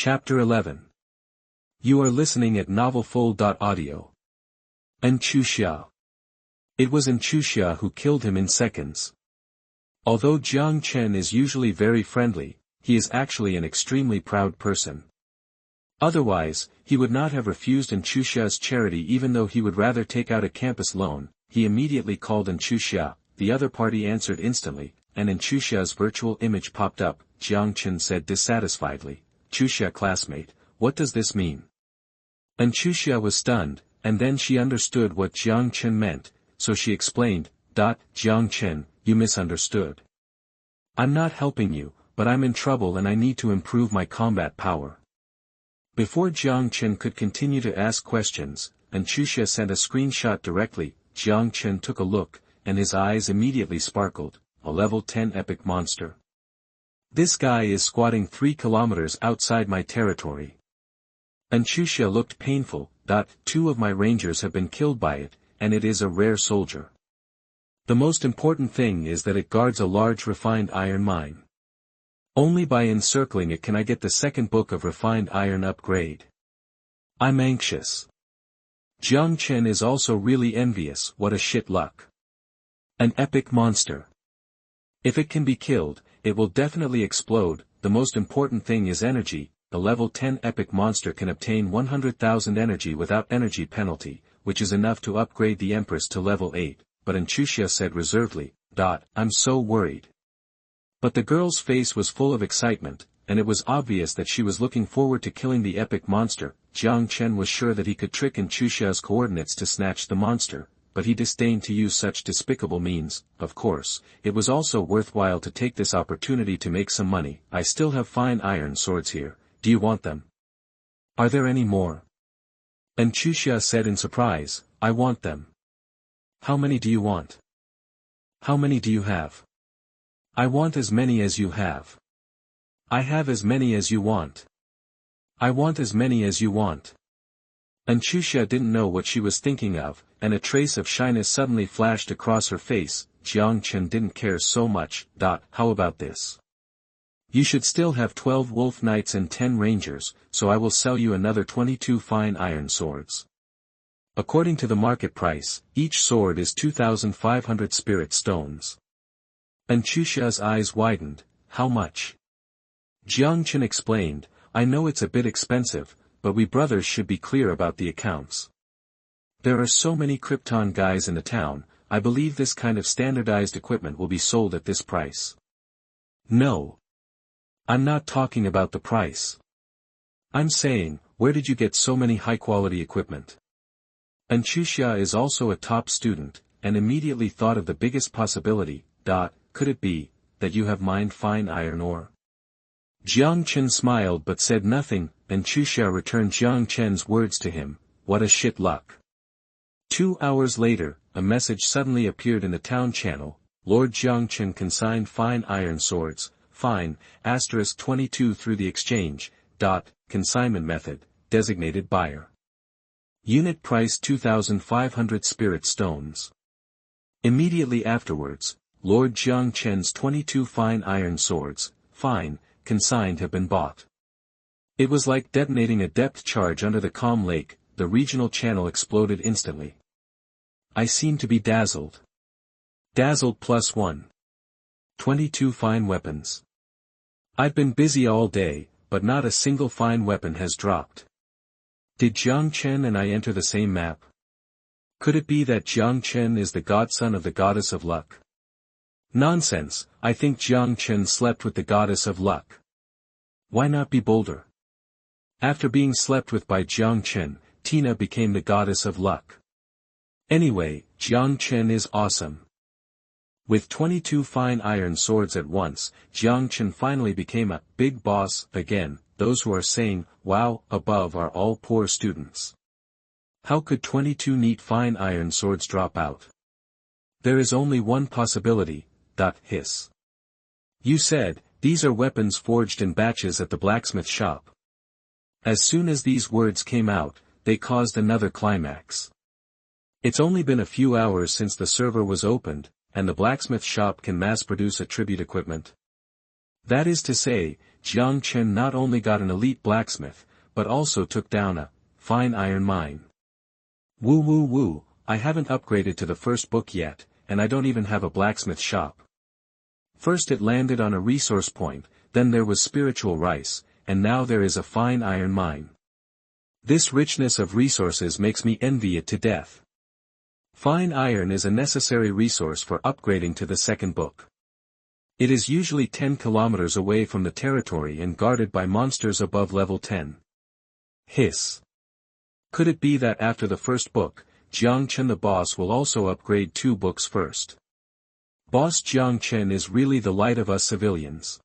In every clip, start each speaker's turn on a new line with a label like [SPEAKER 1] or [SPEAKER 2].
[SPEAKER 1] Chapter 11. You are listening at novelfull.audio. Xia. It was Xia who killed him in seconds. Although Jiang Chen is usually very friendly, he is actually an extremely proud person. Otherwise, he would not have refused Xia's charity even though he would rather take out a campus loan. He immediately called Xia, the other party answered instantly, and Xia's virtual image popped up. Jiang Chen said dissatisfiedly, "Xia classmate, what does this mean?" Xia was stunned, and then she understood what Jiang Chen meant, so she explained, "Jiang Chen, you misunderstood. I'm not helping you, but I'm in trouble and I need to improve my combat power." Before Jiang Chen could continue to ask questions, Xia sent a screenshot directly. Jiang Chen took a look, and his eyes immediately sparkled. A level 10 epic monster. This guy is squatting 3 kilometers outside my territory. Xia looked painful. 2 of my rangers have been killed by it, and it is a rare soldier. The most important thing is that it guards a large refined iron mine. Only by encircling it can I get the second book of refined iron upgrade. I'm anxious. Jiang Chen is also really envious. What a shit luck. An epic monster. If it can be killed, it will definitely explode. The most important thing is energy. The level 10 epic monster can obtain 100,000 energy without energy penalty, which is enough to upgrade the Empress to level 8, but Xia said reservedly, "I'm so worried." But the girl's face was full of excitement, and it was obvious that she was looking forward to killing the epic monster. Jiang Chen was sure that he could trick Xia's coordinates to snatch the monster, but he disdained to use such despicable means. Of course, it was also worthwhile to take this opportunity to make some money. "I still have fine iron swords here, do you want them? Are there any more?" Xia said in surprise, "I want them." "How many do you want? How many do you have?" "I want as many as you have." "I have as many as you want." "I want as many as you want." Xia didn't know what she was thinking of, and a trace of shyness suddenly flashed across her face. Jiang Chen didn't care so much. "How about this? You should still have 12 wolf knights and 10 rangers, so I will sell you another 22 fine iron swords. According to the market price, each sword is 2,500 spirit stones." Xia's eyes widened. "How much?" Jiang Chen explained, "I know it's a bit expensive, but we brothers should be clear about the accounts. There are so many Krypton guys in the town, I believe this kind of standardized equipment will be sold at this price." "No. I'm not talking about the price. I'm saying, where did you get so many high-quality equipment?" Xia is also a top student, and immediately thought of the biggest possibility. "Could it be, that you have mined fine iron ore?" Jiang Chen smiled but said nothing. Xia returned Jiang Chen's words to him, "What a shit luck." 2 hours later, a message suddenly appeared in the town channel. Lord Jiang Chen consigned fine iron swords, fine, *22 through the exchange. Consignment method, designated buyer. Unit price 2,500 spirit stones. Immediately afterwards, Lord Jiang Chen's 22 fine iron swords, fine, consigned have been bought. It was like detonating a depth charge under the calm lake. The regional channel exploded instantly. I seem to be dazzled. Dazzled +1. 22 fine weapons. I've been busy all day, but not a single fine weapon has dropped. Did Jiang Chen and I enter the same map? Could it be that Jiang Chen is the godson of the goddess of luck? Nonsense, I think Jiang Chen slept with the goddess of luck. Why not be bolder? After being slept with by Jiang Chen, Tina became the goddess of luck. Anyway, Jiang Chen is awesome. With 22 fine iron swords at once, Jiang Chen finally became a big boss again. Those who are saying, "Wow," above are all poor students. How could 22 neat fine iron swords drop out? There is only one possibility. Hiss. You said, these are weapons forged in batches at the blacksmith shop. As soon as these words came out, they caused another climax. It's only been a few hours since the server was opened, and the blacksmith shop can mass-produce a tribute equipment. That is to say, Jiang Chen not only got an elite blacksmith, but also took down a fine iron mine. Woo woo woo, I haven't upgraded to the first book yet, and I don't even have a blacksmith shop. First it landed on a resource point, then there was spiritual rice, and now there is a fine iron mine. This richness of resources makes me envy it to death. Fine iron is a necessary resource for upgrading to the second book. It is usually 10 kilometers away from the territory and guarded by monsters above level 10. Hiss. Could it be that after the first book, Jiang Chen the boss will also upgrade 2 books first? Boss Jiang Chen is really the light of us civilians.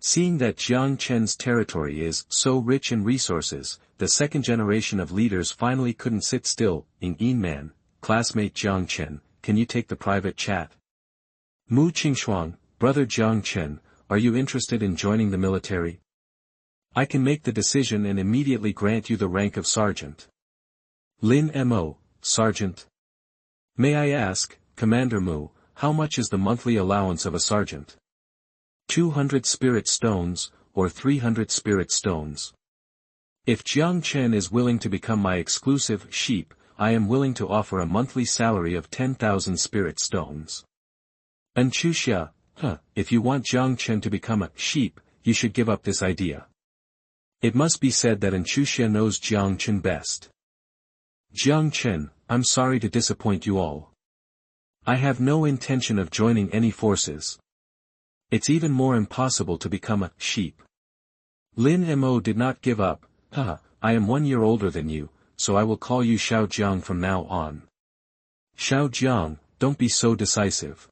[SPEAKER 1] Seeing that Jiang Chen's territory is so rich in resources, the second generation of leaders finally couldn't sit still. Man, classmate Jiang Chen, can you take the private chat? Mu Qingshuang, brother Jiang Chen, are you interested in joining the military? I can make the decision and immediately grant you the rank of sergeant. Lin Mo, sergeant. May I ask, Commander Mu, how much is the monthly allowance of a sergeant? 200 spirit stones, or 300 spirit stones. If Jiang Chen is willing to become my exclusive sheep, I am willing to offer a monthly salary of 10,000 spirit stones. Anchuxia, if you want Jiang Chen to become a sheep, you should give up this idea. It must be said that Anchuxia knows Jiang Chen best. Jiang Chen, I'm sorry to disappoint you all. I have no intention of joining any forces. It's even more impossible to become a sheep. Lin Mo did not give up. I am 1 year older than you, so I will call you Xiao Jiang from now on. Xiao Jiang, don't be so decisive.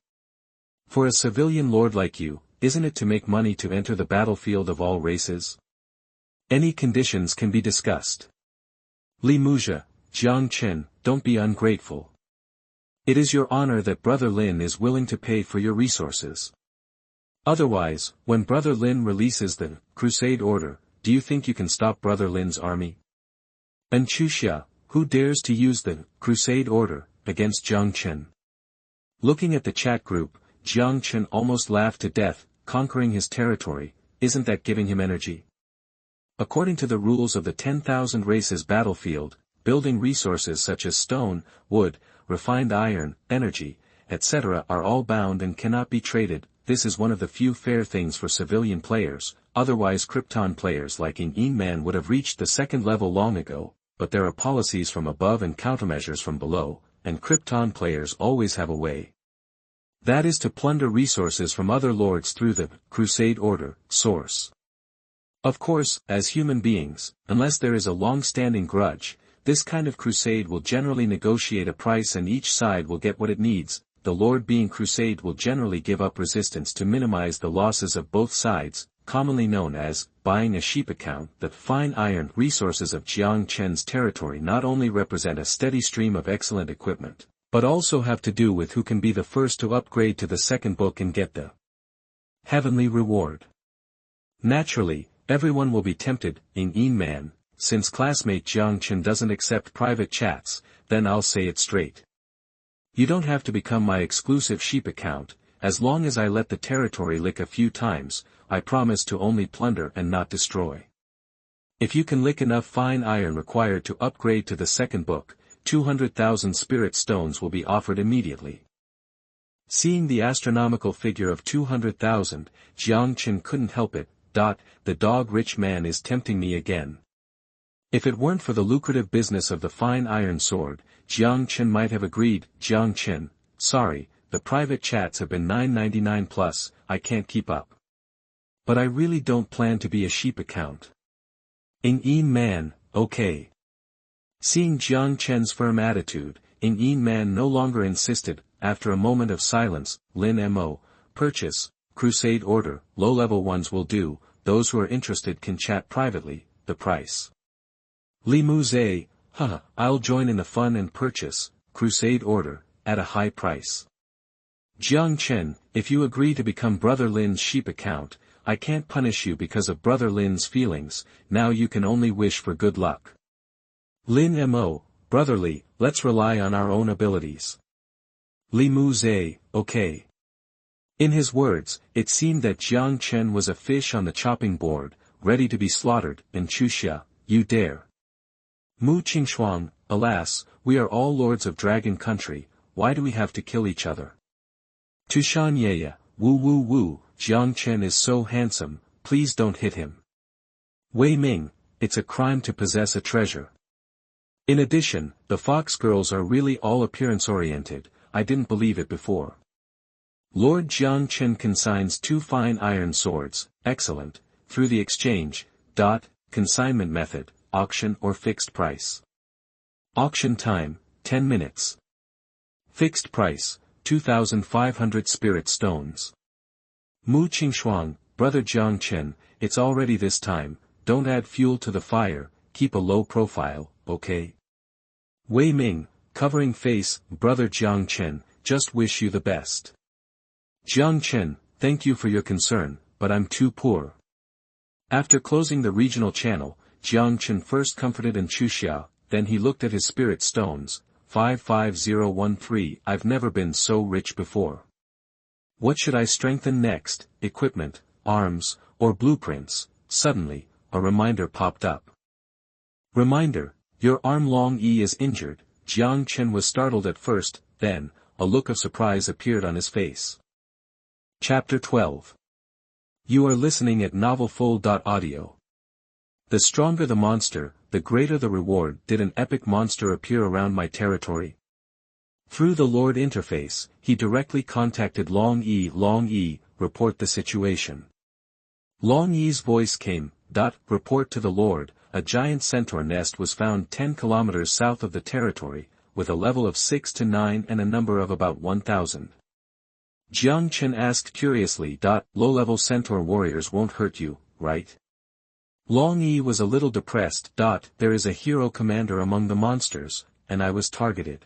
[SPEAKER 1] For a civilian lord like you, isn't it to make money to enter the battlefield of all races? Any conditions can be discussed. Li Muzha, Jiang Chen, don't be ungrateful. It is your honor that Brother Lin is willing to pay for your resources. Otherwise, when Brother Lin releases the Crusade Order, do you think you can stop Brother Lin's army? Anchuxia, who dares to use the Crusade Order against Jiang Chen? Looking at the chat group, Jiang Chen almost laughed to death. Conquering his territory, isn't that giving him energy? According to the rules of the 10,000 races battlefield, building resources such as stone, wood, refined iron, energy, etc. are all bound and cannot be traded. This is one of the few fair things for civilian players, otherwise Krypton players like Man would have reached the second level long ago, but there are policies from above and countermeasures from below, and Krypton players always have a way. That is to plunder resources from other lords through the Crusade Order source. Of course, as human beings, unless there is a long-standing grudge, this kind of crusade will generally negotiate a price and each side will get what it needs. The lord being crusade will generally give up resistance to minimize the losses of both sides, commonly known as buying a sheep account. The fine iron resources of Jiang Chen's territory not only represent a steady stream of excellent equipment, but also have to do with who can be the first to upgrade to the second book and get the heavenly reward. Naturally, everyone will be tempted. Man, since classmate Jiang Chen doesn't accept private chats, then I'll say it straight. You don't have to become my exclusive sheep account. As long as I let the territory lick a few times, I promise to only plunder and not destroy. If you can lick enough fine iron required to upgrade to the second book, 200,000 spirit stones will be offered immediately. Seeing the astronomical figure of 200,000, Jiang Chen couldn't help it. The dog-rich man is tempting me again. If it weren't for the lucrative business of the fine iron sword, Jiang Chen might have agreed. Jiang Chen, sorry, the private chats have been $9.99 plus, I can't keep up. But I really don't plan to be a sheep account. Man, okay. Seeing Jiang Chen's firm attitude, Man no longer insisted. After a moment of silence, Lin Mo, purchase, Crusade Order, low-level ones will do, those who are interested can chat privately, the price. Li Muzhe, I'll join in the fun and purchase, Crusade Order, at a high price. Jiang Chen, if you agree to become Brother Lin's sheep account, I can't punish you because of Brother Lin's feelings, now you can only wish for good luck. Lin Mo, brotherly, let's rely on our own abilities. Li Muzhe, okay. In his words, it seemed that Jiang Chen was a fish on the chopping board, ready to be slaughtered. In Chuxia, you dare. Mu Qingshuang, alas, we are all lords of dragon country, why do we have to kill each other? Tushan Yeye, woo woo woo, Jiang Chen is so handsome, please don't hit him. Wei Ming, it's a crime to possess a treasure. In addition, the fox girls are really all appearance-oriented, I didn't believe it before. Lord Jiang Chen consigns 2 fine iron swords, excellent, through the exchange, consignment method, auction or fixed price. Auction time, 10 minutes. Fixed price, 2,500 spirit stones. Mu Qingshuang, brother Jiang Chen, it's already this time, don't add fuel to the fire, keep a low profile, okay? Wei Ming, covering face, brother Jiang Chen, just wish you the best. Jiang Chen, thank you for your concern, but I'm too poor. After closing the regional channel, Jiang Chen first comforted in Chuxia, then he looked at his spirit stones, 55013, I've never been so rich before. What should I strengthen next, equipment, arms, or blueprints? Suddenly, a reminder popped up. Reminder, your arm Long Yi is injured. Jiang Chen was startled at first, then, a look of surprise appeared on his face. Chapter 12. You are listening at novelfull.audio. The stronger the monster, the greater the reward. Did an epic monster appear around my territory? Through the Lord interface, he directly contacted Long Yi. Long Yi, report the situation. Long Yi's voice came, report to the Lord, a giant centaur nest was found 10 kilometers south of the territory, with a level of 6 to 9 and a number of about 1,000. Jiang Chen asked curiously. Low-level centaur warriors won't hurt you, right? Long Yi was a little depressed. There is a hero commander among the monsters, and I was targeted.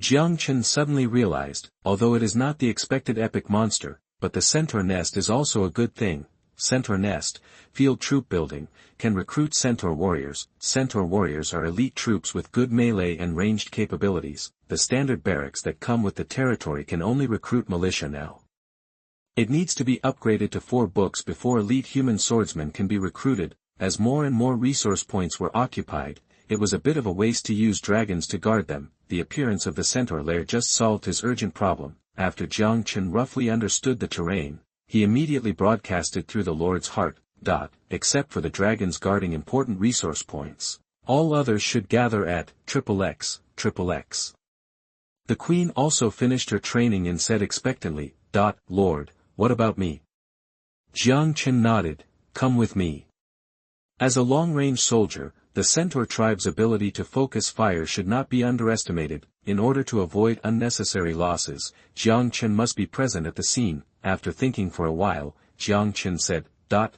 [SPEAKER 1] Jiang Chen suddenly realized, although it is not the expected epic monster, but the centaur nest is also a good thing. Centaur nest, field troop building, can recruit centaur warriors. Centaur warriors are elite troops with good melee and ranged capabilities. The standard barracks that come with the territory can only recruit militia now. It needs to be upgraded to 4 books before elite human swordsmen can be recruited. As more and more resource points were occupied, it was a bit of a waste to use dragons to guard them. The appearance of the centaur lair just solved his urgent problem. After Jiang Chen roughly understood the terrain, he immediately broadcasted through the Lord's heart, except for the dragons guarding important resource points. All others should gather at XXX. The queen also finished her training and said expectantly, Lord, what about me? Jiang Chen nodded, come with me. As a long-range soldier, the centaur tribe's ability to focus fire should not be underestimated. In order to avoid unnecessary losses, Jiang Chen must be present at the scene. After thinking for a while, Jiang Chen said,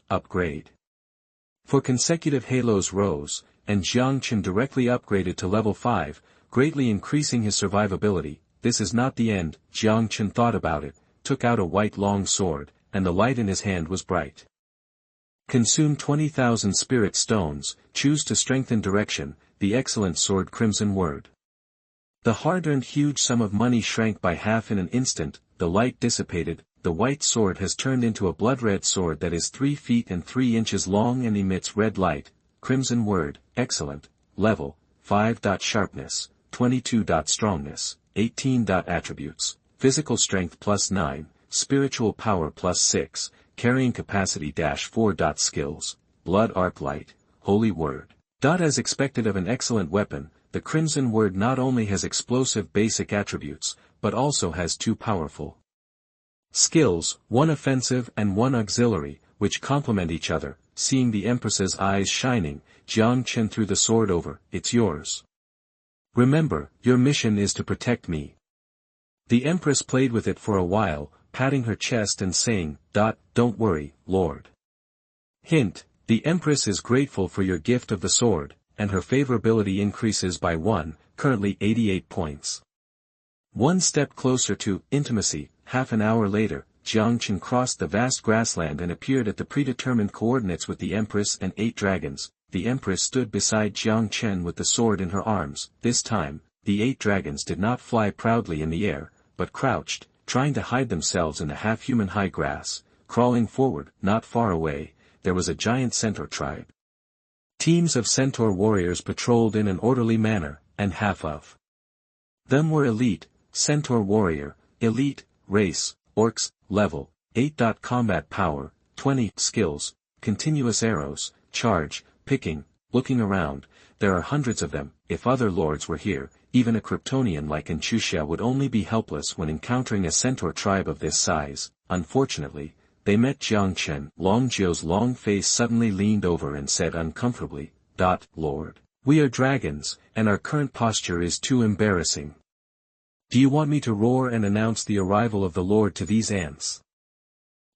[SPEAKER 1] upgrade. 4 consecutive halos rose, and Jiang Chen directly upgraded to level 5, greatly increasing his survivability. This is not the end. Jiang Chen thought about it, took out a white long sword, and the light in his hand was bright. Consume 20,000 spirit stones, choose to strengthen direction, the excellent sword Crimson Word. The hard-earned huge sum of money shrank by half in an instant, the light dissipated, the white sword has turned into a blood-red sword that is 3 feet and 3 inches long and emits red light. Crimson Word, excellent, level, 5. Sharpness, 22. Strongness, 18. Attributes, physical strength +9, spiritual power +6, carrying capacity -4. Skills, blood arc light, holy word. As expected of an excellent weapon, the Crimson Word not only has explosive basic attributes, but also has 2 powerful skills, 1 offensive and 1 auxiliary, which complement each other. Seeing the Empress's eyes shining, Jiang Chen threw the sword over. It's yours. Remember, your mission is to protect me. The Empress played with it for a while, patting her chest and saying, Don't worry, Lord. Hint, the Empress is grateful for your gift of the sword, and her favorability increases by 1, currently 88 points. One step closer to intimacy. Half an hour later, Jiang Chen crossed the vast grassland and appeared at the predetermined coordinates with the Empress and 8 dragons. The Empress stood beside Jiang Chen with the sword in her arms. This time, the 8 dragons did not fly proudly in the air, but crouched, trying to hide themselves in the half-human high grass. Crawling forward, not far away, there was a giant centaur tribe. Teams of centaur warriors patrolled in an orderly manner, and half of them were elite, centaur warrior, elite, race, orcs, level, 8. Combat power, 20. Skills, continuous arrows, charge, picking, looking around. There are hundreds of them. If other lords were here, even a Kryptonian like Xuanyuan would only be helpless when encountering a centaur tribe of this size. Unfortunately, they met Jiang Chen. Long Zhou's long face suddenly leaned over and said uncomfortably, Lord, we are dragons, and our current posture is too embarrassing. Do you want me to roar and announce the arrival of the Lord to these ants?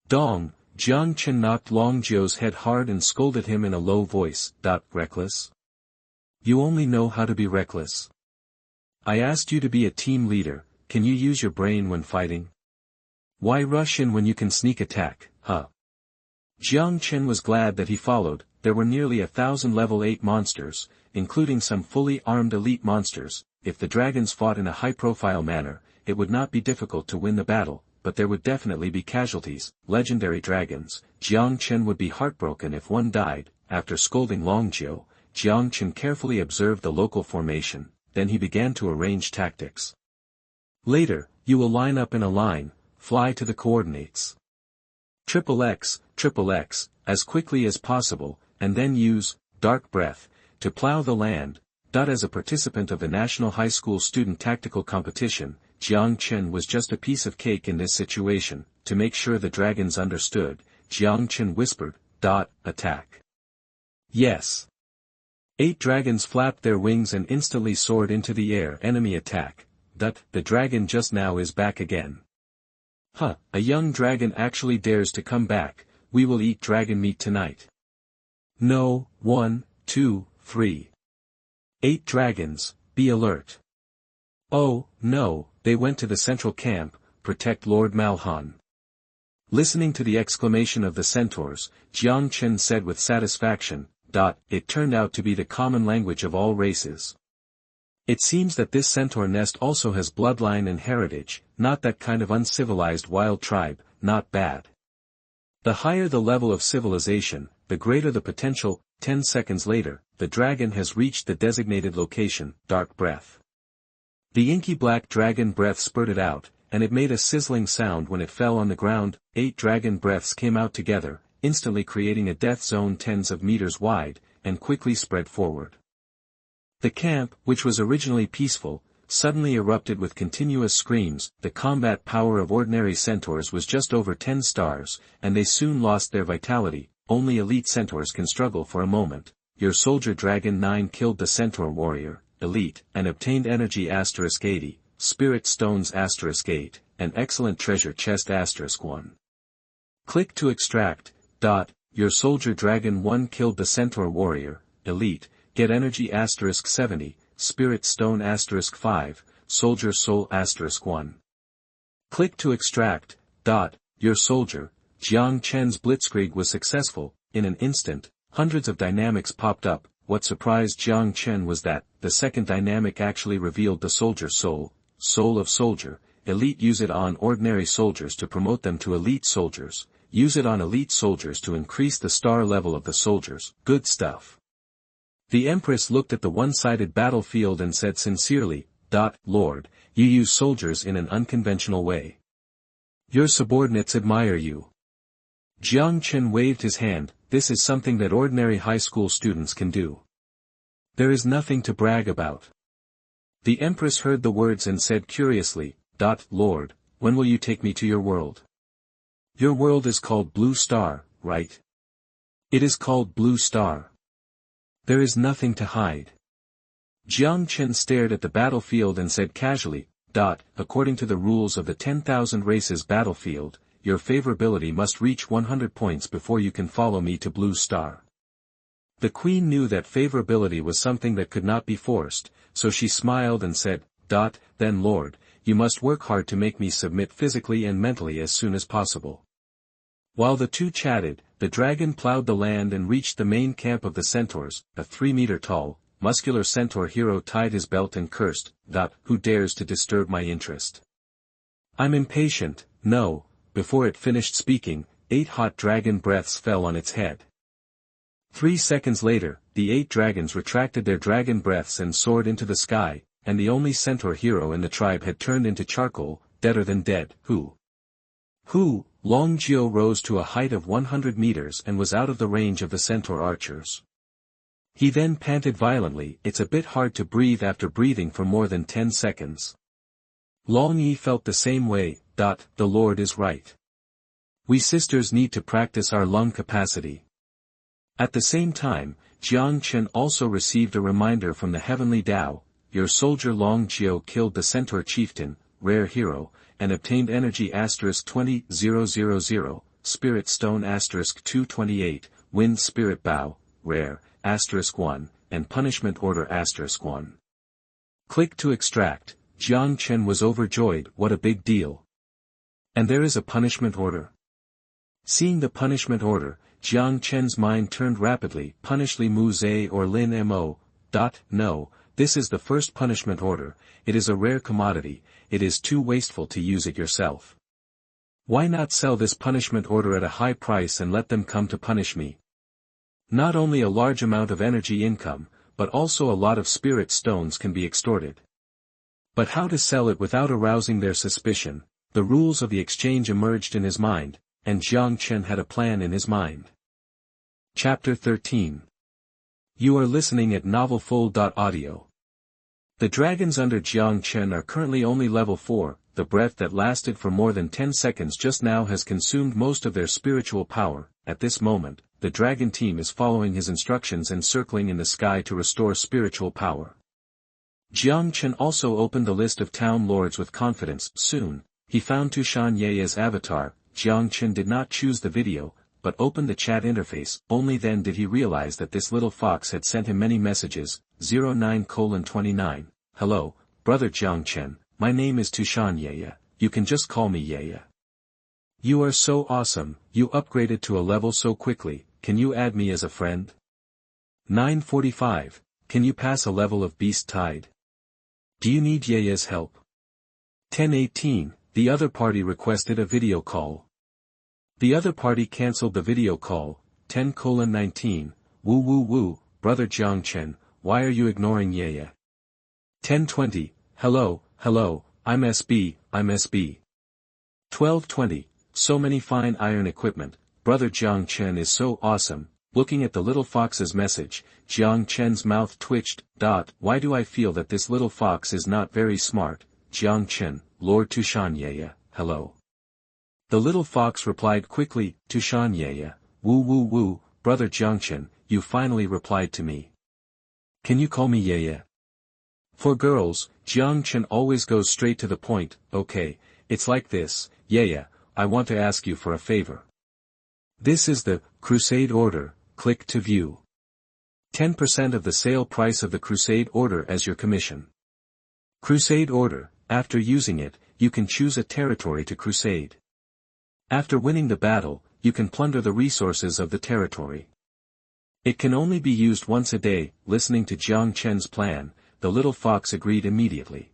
[SPEAKER 1] Dong, Jiang Chen knocked Long Zhou's head hard and scolded him in a low voice. Reckless? You only know how to be reckless. I asked you to be a team leader. Can you use your brain when fighting? Why rush in when you can sneak attack, huh? Jiang Chen was glad that he followed. There were nearly 1,000 level 8 monsters, including some fully armed elite monsters. If the dragons fought in a high-profile manner, it would not be difficult to win the battle, but there would definitely be casualties. Legendary dragons. Jiang Chen would be heartbroken if one died. After scolding Long Zhou, Jiang Chen carefully observed the local formation, then he began to arrange tactics. Later, you will line up in a line, fly to the coordinates. XXX, as quickly as possible, and then use dark breath to plow the land. As a participant of the National High School Student Tactical Competition, Jiang Chen was just a piece of cake in this situation. To make sure the dragons understood, Jiang Chen whispered, Attack. Yes. 8 dragons flapped their wings and instantly soared into the air. Enemy attack. The dragon just now is back again. Huh, a young dragon actually dares to come back. We will eat dragon meat tonight. No, 1, 2, 3. 8 dragons, be alert. Oh, no, they went to the central camp, protect Lord Malhan. Listening to the exclamation of the centaurs, Jiang Chen said with satisfaction, It turned out to be the common language of all races. It seems that this centaur nest also has bloodline and heritage, not that kind of uncivilized wild tribe. Not bad. The higher the level of civilization, the greater the potential. 10 seconds later, the dragon has reached the designated location. Dark breath. The inky black dragon breath spurted out, and it made a sizzling sound when it fell on the ground. 8 dragon breaths came out together, instantly creating a death zone tens of meters wide, and quickly spread forward. The camp, which was originally peaceful, suddenly erupted with continuous screams. The combat power of ordinary centaurs was just over 10 stars, and they soon lost their vitality. Only elite centaurs can struggle for a moment. Your soldier dragon 9 killed the centaur warrior, elite, and obtained energy *80, spirit stones *8, and excellent treasure chest *1. Click to extract. Your soldier dragon 1 killed the centaur warrior, elite, get energy *70, spirit stone *5, soldier soul *1. Click to extract. Your soldier, Jiang Chen's blitzkrieg was successful. In an instant, hundreds of dynamics popped up. What surprised Jiang Chen was that, the second dynamic actually revealed the soldier soul of soldier. Elite, use it on ordinary soldiers to promote them to elite soldiers. Use it on elite soldiers to increase the star level of the soldiers. Good stuff. The Empress looked at the one-sided battlefield and said sincerely, Lord, you use soldiers in an unconventional way. Your subordinates admire you. Jiang Chen waved his hand. This is something that ordinary high school students can do. There is nothing to brag about. The Empress heard the words and said curiously, Lord, when will you take me to your world? Your world is called Blue Star, right? It is called Blue Star. There is nothing to hide. Jiang Chen stared at the battlefield and said casually, According to the rules of the 10,000 races battlefield, your favorability must reach 100 points before you can follow me to Blue Star. The Queen knew that favorability was something that could not be forced, so she smiled and said, Then Lord, you must work hard to make me submit physically and mentally as soon as possible. While the two chatted, the dragon plowed the land and reached the main camp of the centaurs. A 3-meter-tall, muscular centaur hero tied his belt and cursed, Who dares to disturb my interest? I'm impatient, no." Before it finished speaking, 8 hot dragon breaths fell on its head. 3 seconds later, the 8 dragons retracted their dragon breaths and soared into the sky, and the only centaur hero in the tribe had turned into charcoal, deader than dead. Who? Long Jiao rose to a height of 100 meters and was out of the range of the centaur archers. He then panted violently. It's a bit hard to breathe after breathing for more than 10 seconds. Long Yi felt the same way. The Lord is right. We sisters need to practice our lung capacity. At the same time, Jiang Chen also received a reminder from the heavenly Tao. Your soldier Long Jiao killed the centaur chieftain, rare hero, and obtained energy *20000, spirit stone *228, wind spirit bow, rare, *1, and punishment order *1. Click to extract. Jiang Chen was overjoyed. What a big deal. And there is a punishment order? Seeing the punishment order, Jiang Chen's mind turned rapidly. Punish Li Mu Zhe or Lin Mo. No, this is the first punishment order. It is a rare commodity. It is too wasteful to use it yourself. Why not sell this punishment order at a high price and let them come to punish me? Not only a large amount of energy income, but also a lot of spirit stones can be extorted. But how to sell it without arousing their suspicion? The rules of the exchange emerged in his mind, and Jiang Chen had a plan in his mind. Chapter 13. You are listening at novelfull.audio. The dragons under Jiang Chen are currently only level 4, the breath that lasted for more than 10 seconds just now has consumed most of their spiritual power. At this moment, the dragon team is following his instructions and circling in the sky to restore spiritual power. Jiang Chen also opened the list of town lords with confidence. Soon, he found Xuanyuan's avatar. Jiang Chen did not choose the video, but opened the chat interface. Only then did he realize that this little fox had sent him many messages. 09:29. Hello, brother Jiang Chen, my name is Xuanyuan, you can just call me Yaya. You are so awesome, you upgraded to a level so quickly, can you add me as a friend? 9:45, can you pass a level of beast tide? Do you need Yaya's help? 10:18, the other party requested a video call. The other party cancelled the video call. 10:19, woo, brother Jiang Chen, why are you ignoring Yaya? 10:20, hello, I'm SB. 12:20, so many fine iron equipment, brother Jiang Chen is so awesome. Looking at the little fox's message, Jiang Chen's mouth twitched. Why do I feel that this little fox is not very smart? Jiang Chen, Lord Xuanyuan, hello. The little fox replied quickly. Xuanyuan, woo, brother Jiang Chen, you finally replied to me. Can you call me Yaya? For girls, Jiang Chen always goes straight to the point. Okay, it's like this, Yaya, I want to ask you for a favor. This is the Crusade Order. Click to view. 10% of the sale price of the Crusade Order as your commission. Crusade Order, after using it, you can choose a territory to crusade. After winning the battle, you can plunder the resources of the territory. It can only be used once a day. Listening to Jiang Chen's plan, the little fox agreed immediately.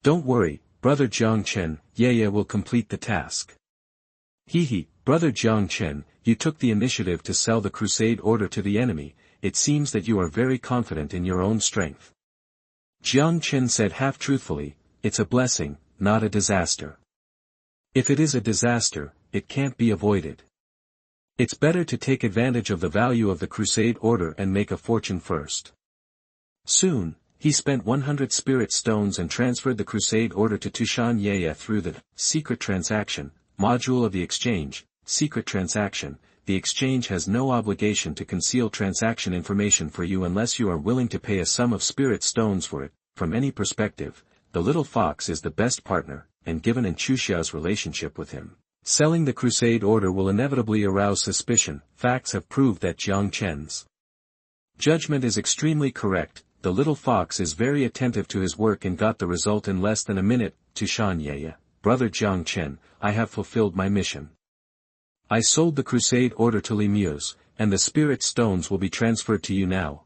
[SPEAKER 1] Don't worry, brother Jiang Chen, Yaya will complete the task. Brother Jiang Chen, you took the initiative to sell the Crusade Order to the enemy. It seems that you are very confident in your own strength. Jiang Chen said half-truthfully, it's a blessing, not a disaster. If it is a disaster, it can't be avoided. It's better to take advantage of the value of the Crusade Order and make a fortune first. Soon, he spent 100 spirit stones and transferred the Crusade Order to Xuanyuan through the secret transaction module of the exchange. Secret transaction. The exchange has no obligation to conceal transaction information for you unless you are willing to pay a sum of spirit stones for it. From any perspective, the little fox is the best partner, and given Xuxia's relationship with him, selling the Crusade Order will inevitably arouse suspicion. Facts have proved that Jiang Chen's judgment is extremely correct. The little fox is very attentive to his work and got the result in less than a minute. To Xuanyuan, brother Jiang Chen, I have fulfilled my mission. I sold the Crusade Order to Li Muse, and the spirit stones will be transferred to you now.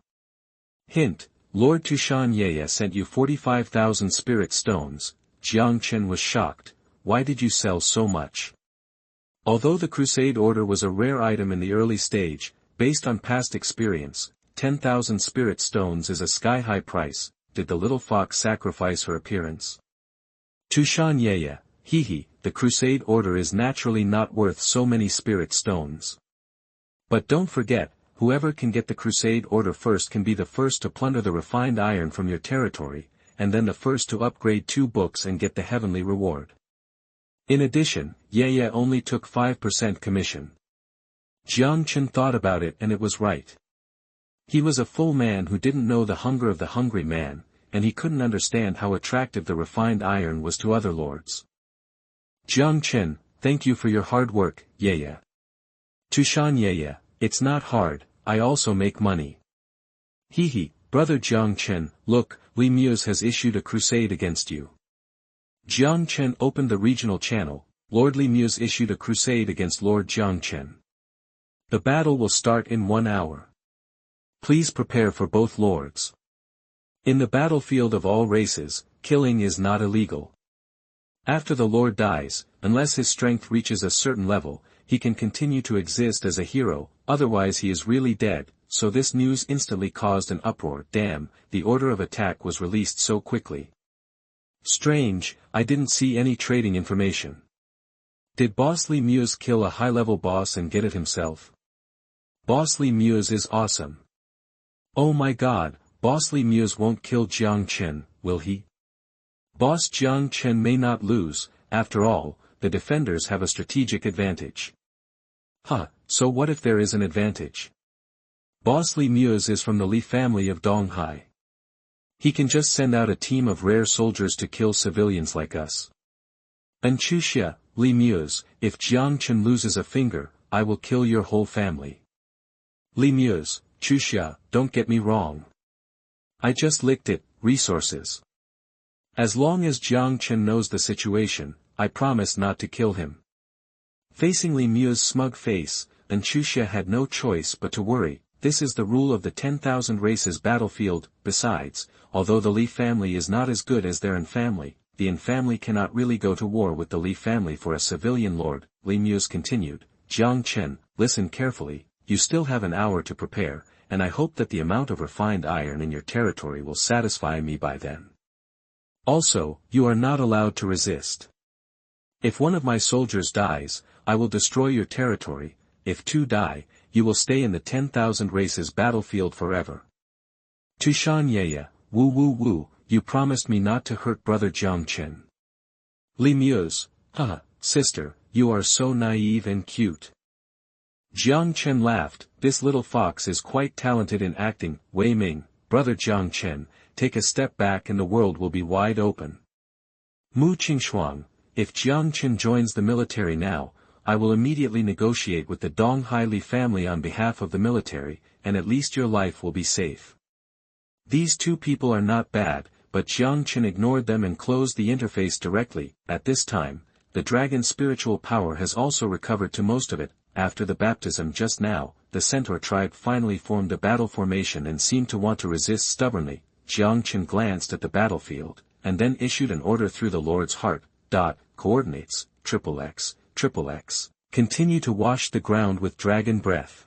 [SPEAKER 1] Hint, Lord Xuanyuan sent you 45,000 spirit stones. Jiang Chen was shocked. why did you sell so much? Although the Crusade Order was a rare item in the early stage, based on past experience, 10,000 spirit stones is a sky-high price. Did the little fox sacrifice her appearance? Tushan Yeye, hehe, the Crusade Order is naturally not worth so many spirit stones. But don't forget, whoever can get the Crusade Order first can be the first to plunder the refined iron from your territory, and then the first to upgrade 2 books and get the heavenly reward. In addition, Yeye only took 5% commission. Jiang Chen thought about it and it was right. He was a full man who didn't know the hunger of the hungry man, and he couldn't understand how attractive the refined iron was to other lords. Jiang Chen, thank you for your hard work, Yeye. Tushan Yeye, it's not hard, I also make money. Hehe, brother Jiang Chen, look, Li Muse has issued a crusade against you. Jiang Chen opened the regional channel. Lord Li Muse issued a crusade against Lord Jiang Chen. The battle will start in 1 hour. Please prepare for both lords. In the battlefield of all races, killing is not illegal. After the lord dies, unless his strength reaches a certain level, he can continue to exist as a hero, otherwise he is really dead, so this news instantly caused an uproar. Damn, the order of attack was released so quickly. Strange, I didn't see any trading information. Did Boss Li Muse kill a high-level boss and get it himself? Boss Li Muse is awesome. Oh my god, Boss Li Muse won't kill Jiang Chen, will he? Boss Jiang Chen may not lose, after all, the defenders have a strategic advantage. Huh, so what if there is an advantage? Boss Li Muse is from the Li family of Donghai. He can just send out a team of rare soldiers to kill civilians like us. Anchuxia, Li Muse, if Jiang Chen loses a finger, I will kill your whole family. Li Muse, Chuxia, don't get me wrong. I just licked it, resources. As long as Jiang Chen knows the situation, I promise not to kill him. Facing Li Muse's smug face, Anchuxia had no choice but to worry. This is the rule of the 10,000 races battlefield. Besides, although the Li family is not as good as their An family, the An family cannot really go to war with the Li family for a civilian lord. Li Muse continued, Jiang Chen, listen carefully, you still have an hour to prepare, and I hope that the amount of refined iron in your territory will satisfy me by then. Also, you are not allowed to resist. If one of my soldiers dies, I will destroy your territory. If 2 die, you will stay in the 10,000 races battlefield forever. Tushan Yeye, woo woo woo, you promised me not to hurt brother Jiang Chen. Li Muse, haha, sister, you are so naive and cute. Jiang Chen laughed, this little fox is quite talented in acting. Wei Ming, brother Jiang Chen, take a step back and the world will be wide open. Mu Qingshuang, if Jiang Chen joins the military now, I will immediately negotiate with the Donghai Li family on behalf of the military, and at least your life will be safe. These 2 people are not bad, but Jiang Chen ignored them and closed the interface directly. At this time, the dragon's spiritual power has also recovered to most of it. After the baptism just now, the centaur tribe finally formed a battle formation and seemed to want to resist stubbornly. Jiang Chen glanced at the battlefield, and then issued an order through the Lord's heart. Coordinates, XXX. Continue to wash the ground with dragon breath.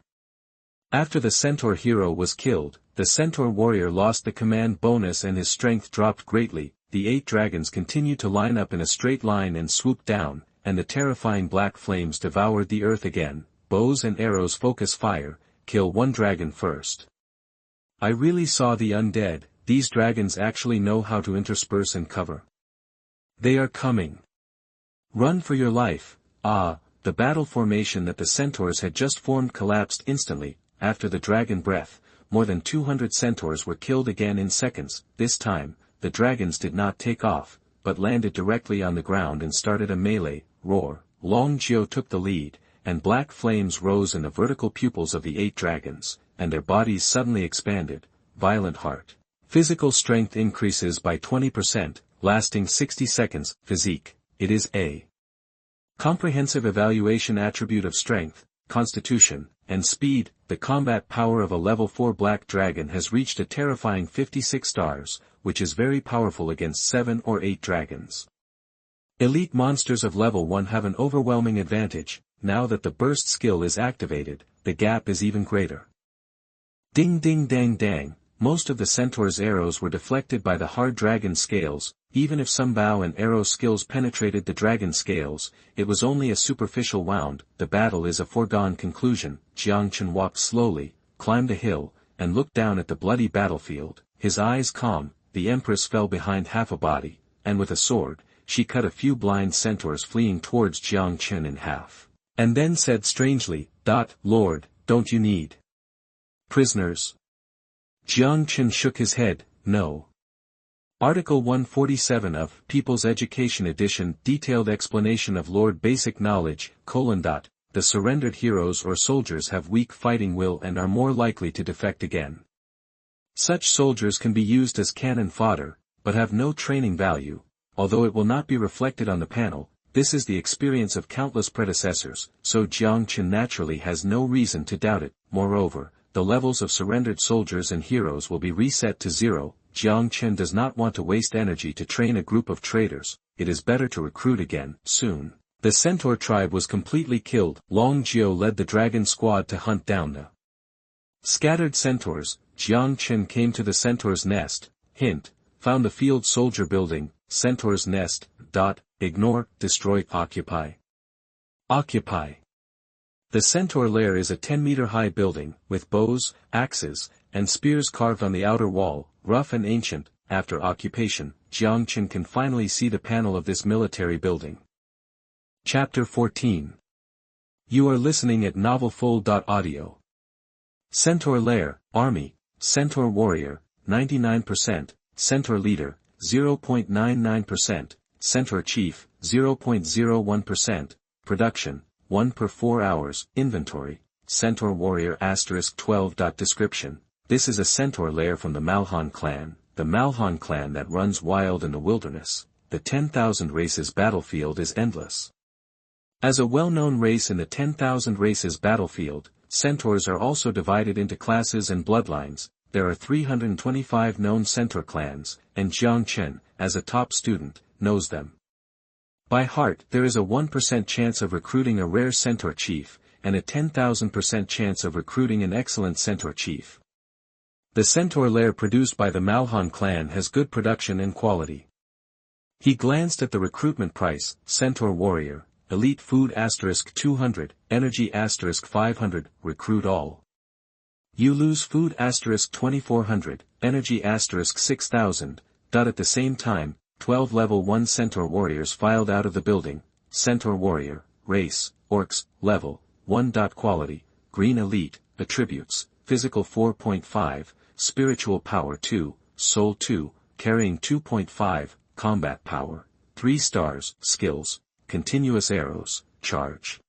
[SPEAKER 1] After the centaur hero was killed, the centaur warrior lost the command bonus and his strength dropped greatly. The 8 dragons continued to line up in a straight line and swoop down, and the terrifying black flames devoured the earth again. Bows and arrows focus fire, kill 1 dragon first. I really saw the undead. These dragons actually know how to intersperse and cover. They are coming. Run for your life. The battle formation that the centaurs had just formed collapsed instantly. After the dragon breath, more than 200 centaurs were killed again in seconds. This time, the dragons did not take off, but landed directly on the ground and started a melee. Roar. Long Jiao took the lead, and black flames rose in the vertical pupils of the 8 dragons, and their bodies suddenly expanded. Violent heart. Physical strength increases by 20%, lasting 60 seconds. Physique. It is a comprehensive evaluation attribute of strength, constitution, and speed. The combat power of a level 4 black dragon has reached a terrifying 56 stars, which is very powerful against 7 or 8 dragons. Elite monsters of level 1 have an overwhelming advantage. Now that the burst skill is activated, the gap is even greater. Ding ding dang dang, most of the centaur's arrows were deflected by the hard dragon scales. Even if some bow and arrow skills penetrated the dragon scales, it was only a superficial wound. The battle is a foregone conclusion. Jiang Chen walked slowly, climbed a hill, and looked down at the bloody battlefield, his eyes calm. The Empress fell behind half a body, and with a sword, she cut a few blind centaurs fleeing towards Jiang Chen in half, and then said strangely, "Lord, don't you need prisoners?" Jiang Chen shook his head, "No." Article 147 of People's Education Edition, detailed explanation of Lord Basic Knowledge, : the surrendered heroes or soldiers have weak fighting will and are more likely to defect again. Such soldiers can be used as cannon fodder, but have no training value. Although it will not be reflected on the panel, this is the experience of countless predecessors, so Jiang Chen naturally has no reason to doubt it. Moreover, the levels of surrendered soldiers and heroes will be reset to 0. Jiang Chen does not want to waste energy to train a group of traitors. It is better to recruit again, soon. The centaur tribe was completely killed. Long Jiao led the dragon squad to hunt down the scattered centaurs. Jiang Chen came to the centaur's nest. Hint: found the field soldier building. Centaur's nest. Ignore, destroy, occupy. Occupy. The centaur lair is a 10-meter high building, with bows, axes, and spears carved on the outer wall, rough and ancient. After occupation, Jiang Chen can finally see the panel of this military building. Chapter 14. You are listening at novelfull.audio. Centaur lair, army, centaur warrior, 99%, centaur leader, 0.99%, centaur chief, 0.01%, production, 1 per 4 hours, inventory, centaur warrior *12. Description: this is a centaur lair from the Malhan clan, the Malhan clan that runs wild in the wilderness. The 10,000 races battlefield is endless. As a well-known race in the 10,000 races battlefield, centaurs are also divided into classes and bloodlines. There are 325 known centaur clans, and Jiang Chen, as a top student, knows them by heart. There is a 1% chance of recruiting a rare centaur chief, and a 10,000% chance of recruiting an excellent centaur chief. The centaur lair produced by the Malhan clan has good production and quality. He glanced at the recruitment price. Centaur warrior, elite food *200, energy *500, recruit all. You lose food *2400, energy *6000. At the same time, 12 level 1 centaur warriors filed out of the building. Centaur warrior, race, orcs, level 1. Quality, green elite, attributes, physical 4.5, spiritual power 2, soul 2, carrying 2.5, combat power, 3 stars, skills, continuous arrows, charge.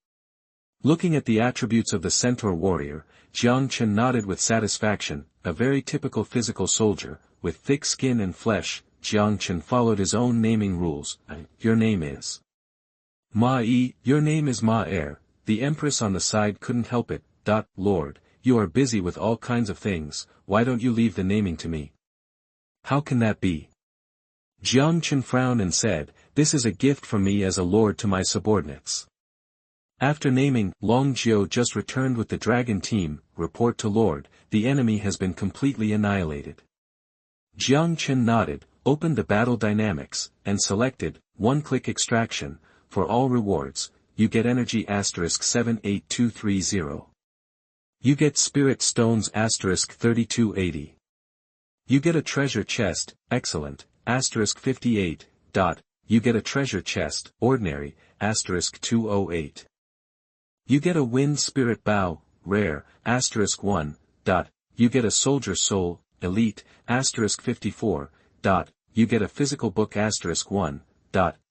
[SPEAKER 1] Looking at the attributes of the centaur warrior, Jiang Chen nodded with satisfaction. A very typical physical soldier, with thick skin and flesh. Jiang Chen followed his own naming rules. Your name is Ma-E, your name is Ma-Er. The Empress on the side couldn't help it. Lord, you are busy with all kinds of things, why don't you leave the naming to me? How can that be? Jiang Chen frowned and said, this is a gift from me as a lord to my subordinates. After naming, Long Jiao just returned with the dragon team. Report to Lord, the enemy has been completely annihilated. Jiang Chen nodded, opened the battle dynamics, and selected, one-click extraction. For all rewards, you get energy *78230. You get spirit stones *3280. You get a treasure chest, excellent, *58. You get a treasure chest, ordinary, *208. You get a wind spirit bow, rare, *1. You get a soldier soul, elite, *54. You get a physical book *1.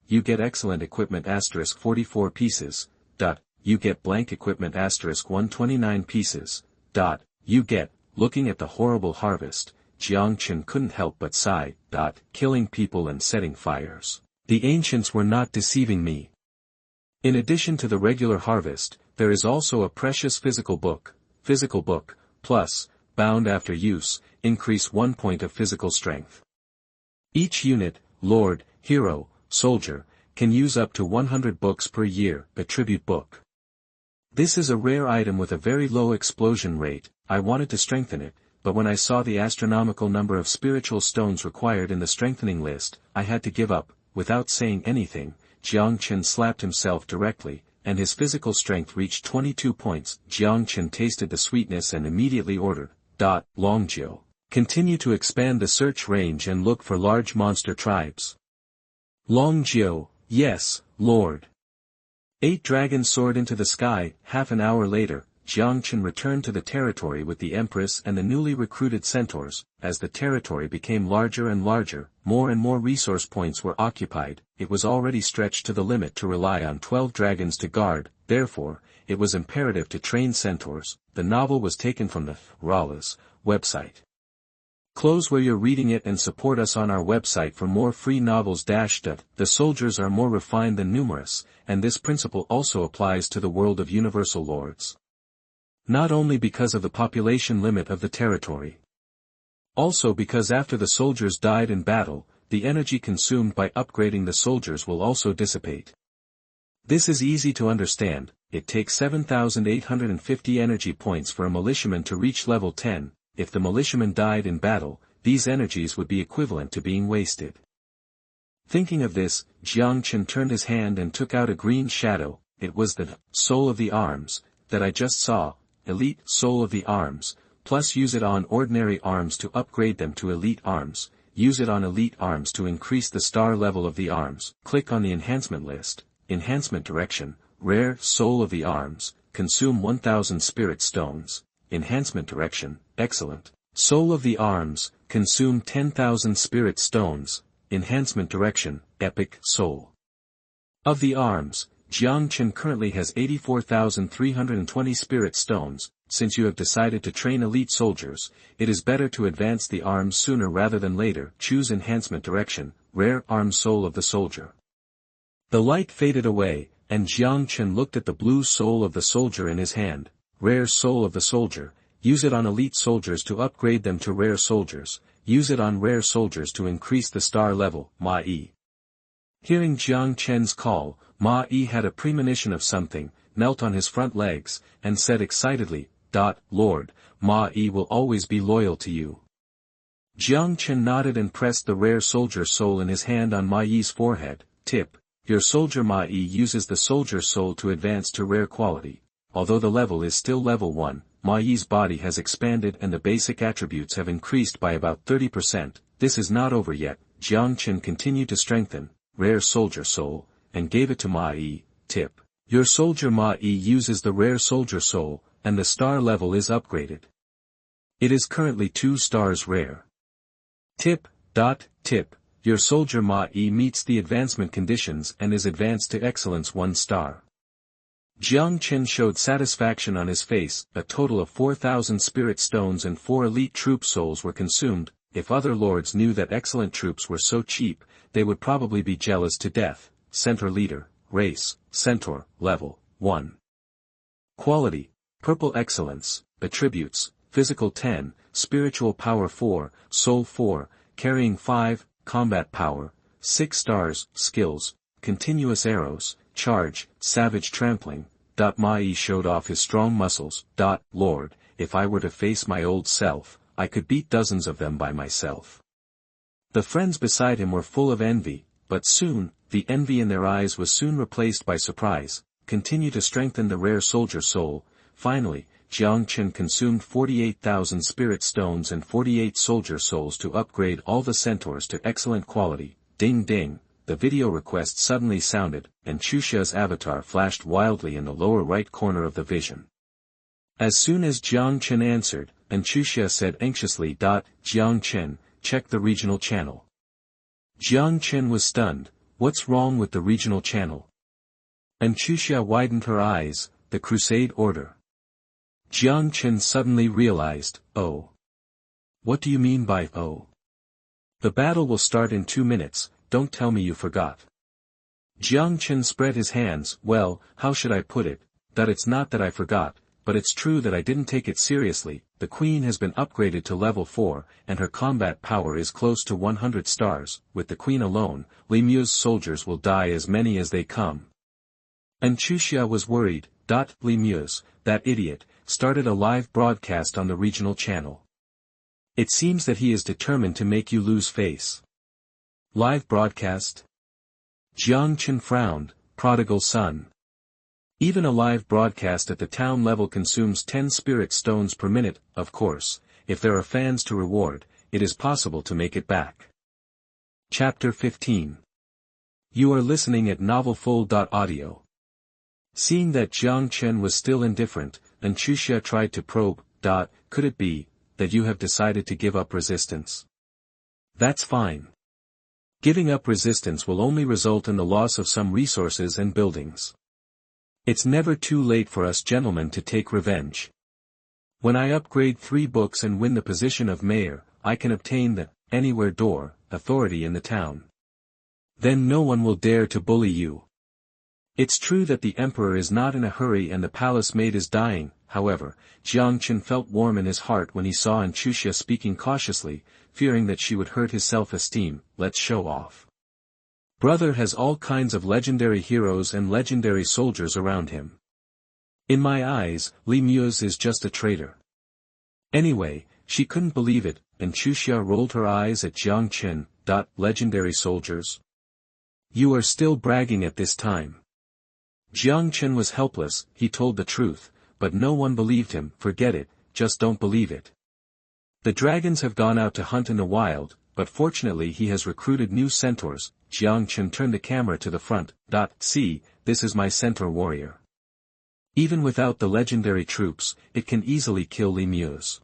[SPEAKER 1] You get excellent equipment *44 pieces. You get blank equipment *129 pieces. You get, looking at the horrible harvest, Jiang Chen couldn't help but sigh. Killing people and setting fires. The ancients were not deceiving me. In addition to the regular harvest, there is also a precious physical book, plus, bound after use, increase 1 point of physical strength. Each unit, lord, hero, soldier, can use up to 100 books per year, a tribute book. This is a rare item with a very low explosion rate. I wanted to strengthen it, but when I saw the astronomical number of spiritual stones required in the strengthening list, I had to give up. Without saying anything, Jiang Chen slapped himself directly, and his physical strength reached 22 points. Jiang Chen tasted the sweetness and immediately ordered, Longjiu, continue to expand the search range and look for large monster tribes. Longjiu, yes, Lord. 8 dragons soared into the sky. Half an hour later, Jiang Chen returned to the territory with the Empress and the newly recruited centaurs. As the territory became larger and larger, more and more resource points were occupied. It was already stretched to the limit to rely on 12 dragons to guard, therefore, it was imperative to train centaurs. The novel was taken from the Rala's website. Close where you're reading it and support us on our website for more free novels. The soldiers are more refined than numerous, and this principle also applies to the world of universal lords. Not only because of the population limit of the territory. Also because after the soldiers died in battle, the energy consumed by upgrading the soldiers will also dissipate. This is easy to understand. It takes 7,850 energy points for a militiaman to reach level 10. If the militiaman died in battle, these energies would be equivalent to being wasted. Thinking of this, Jiang Chen turned his hand and took out a green shadow. It was the soul of the arms that I just saw. Elite soul of the arms, plus use it on ordinary arms to upgrade them to elite arms. Use it on elite arms to increase the star level of the arms. Click on the enhancement list. Enhancement direction, rare soul of the arms, consume 1000 spirit stones. Enhancement direction, excellent. Soul of the arms, consume 10,000 spirit stones. Enhancement direction, epic soul of the arms. Jiang Chen currently has 84,320 spirit stones. Since you have decided to train elite soldiers, it is better to advance the arms sooner rather than later. Choose enhancement direction, rare arm soul of the soldier. The light faded away, and Jiang Chen looked at the blue soul of the soldier in his hand. Rare soul of the soldier, use it on elite soldiers to upgrade them to rare soldiers. Use it on rare soldiers to increase the star level. Ma Yi. Hearing Jiang Chen's call, Ma Yi had a premonition of something, knelt on his front legs, and said excitedly, Lord, Ma Yi will always be loyal to you. Jiang Chen nodded and pressed the rare soldier soul in his hand on Ma Yi's forehead. Tip. Your soldier Ma Yi uses the soldier soul to advance to rare quality. Although the level is still level 1, Ma Yi's body has expanded and the basic attributes have increased by about 30%. This is not over yet. Jiang Chen continued to strengthen, rare soldier soul, and gave it to Ma Yi. Tip. Your soldier Ma Yi uses the rare soldier soul, and the star level is upgraded. It is currently 2 stars rare. Tip. Tip. Your soldier Ma Yi meets the advancement conditions and is advanced to excellence 1 star. Jiang Chen showed satisfaction on his face. A total of 4,000 spirit stones and 4 elite troop souls were consumed. If other lords knew that excellent troops were so cheap, they would probably be jealous to death. Centaur leader, race, centaur, level 1. Quality, purple excellence, attributes, physical 10, spiritual power 4, soul 4, carrying 5, combat power, 6 stars, skills, continuous arrows, charge, savage trampling. Ma Yi showed off his strong muscles. Lord, if I were to face my old self, I could beat dozens of them by myself. The friends beside him were full of envy, but soon, the envy in their eyes was soon replaced by surprise. Continue to strengthen the rare soldier soul. Finally, Jiang Chen consumed 48,000 spirit stones and 48 soldier souls to upgrade all the centaurs to excellent quality. Ding ding, the video request suddenly sounded, and Xuxia's avatar flashed wildly in the lower right corner of the vision. As soon as Jiang Chen answered, and Xuxia said anxiously, Jiang Chen, check the regional channel. Jiang Chen was stunned. What's wrong with the regional channel? And Xuxia widened her eyes. The Crusade Order. Jiang Chen suddenly realized, oh. What do you mean by oh? The battle will start in 2 minutes, don't tell me you forgot. Jiang Chen spread his hands. Well, how should I put it? That it's not that I forgot. but it's true that I didn't take it seriously. The queen has been upgraded to level 4, and her combat power is close to 100 stars. With the queen alone, Li Mu's soldiers will die as many as they come. And Chuxia was worried. Li Muz, that idiot, started a live broadcast on the regional channel. It seems that he is determined to make you lose face. Live broadcast? Jiang Chen frowned. Prodigal son. Even a live broadcast at the town level consumes 10 spirit stones per minute. Of course, if there are fans to reward, it is possible to make it back. Chapter 15. You are listening at novelfull.audio. Seeing that Jiang Chen was still indifferent, and Chuxia tried to probe. Could it be that you have decided to give up resistance? That's fine. Giving up resistance will only result in the loss of some resources and buildings. It's never too late for us gentlemen to take revenge. When I upgrade 3 books and win the position of mayor, I can obtain the anywhere door authority in the town. Then no one will dare to bully you. It's true that the emperor is not in a hurry and the palace maid is dying. However, Jiang Chen felt warm in his heart when he saw Chuxia speaking cautiously, fearing that she would hurt his self-esteem. Let's show off. Brother has all kinds of legendary heroes and legendary soldiers around him. In my eyes, Li Muz is just a traitor. Anyway, she couldn't believe it, and Chuxia rolled her eyes at Jiang Chen. Legendary soldiers? You are still bragging at this time. Jiang Chen was helpless. He told the truth, but no one believed him. Forget it, just don't believe it. The dragons have gone out to hunt in the wild, but fortunately he has recruited new centaurs. Jiang Chen turned the camera to the front. See, this is my centaur warrior. Even without the legendary troops, it can easily kill Li Muz.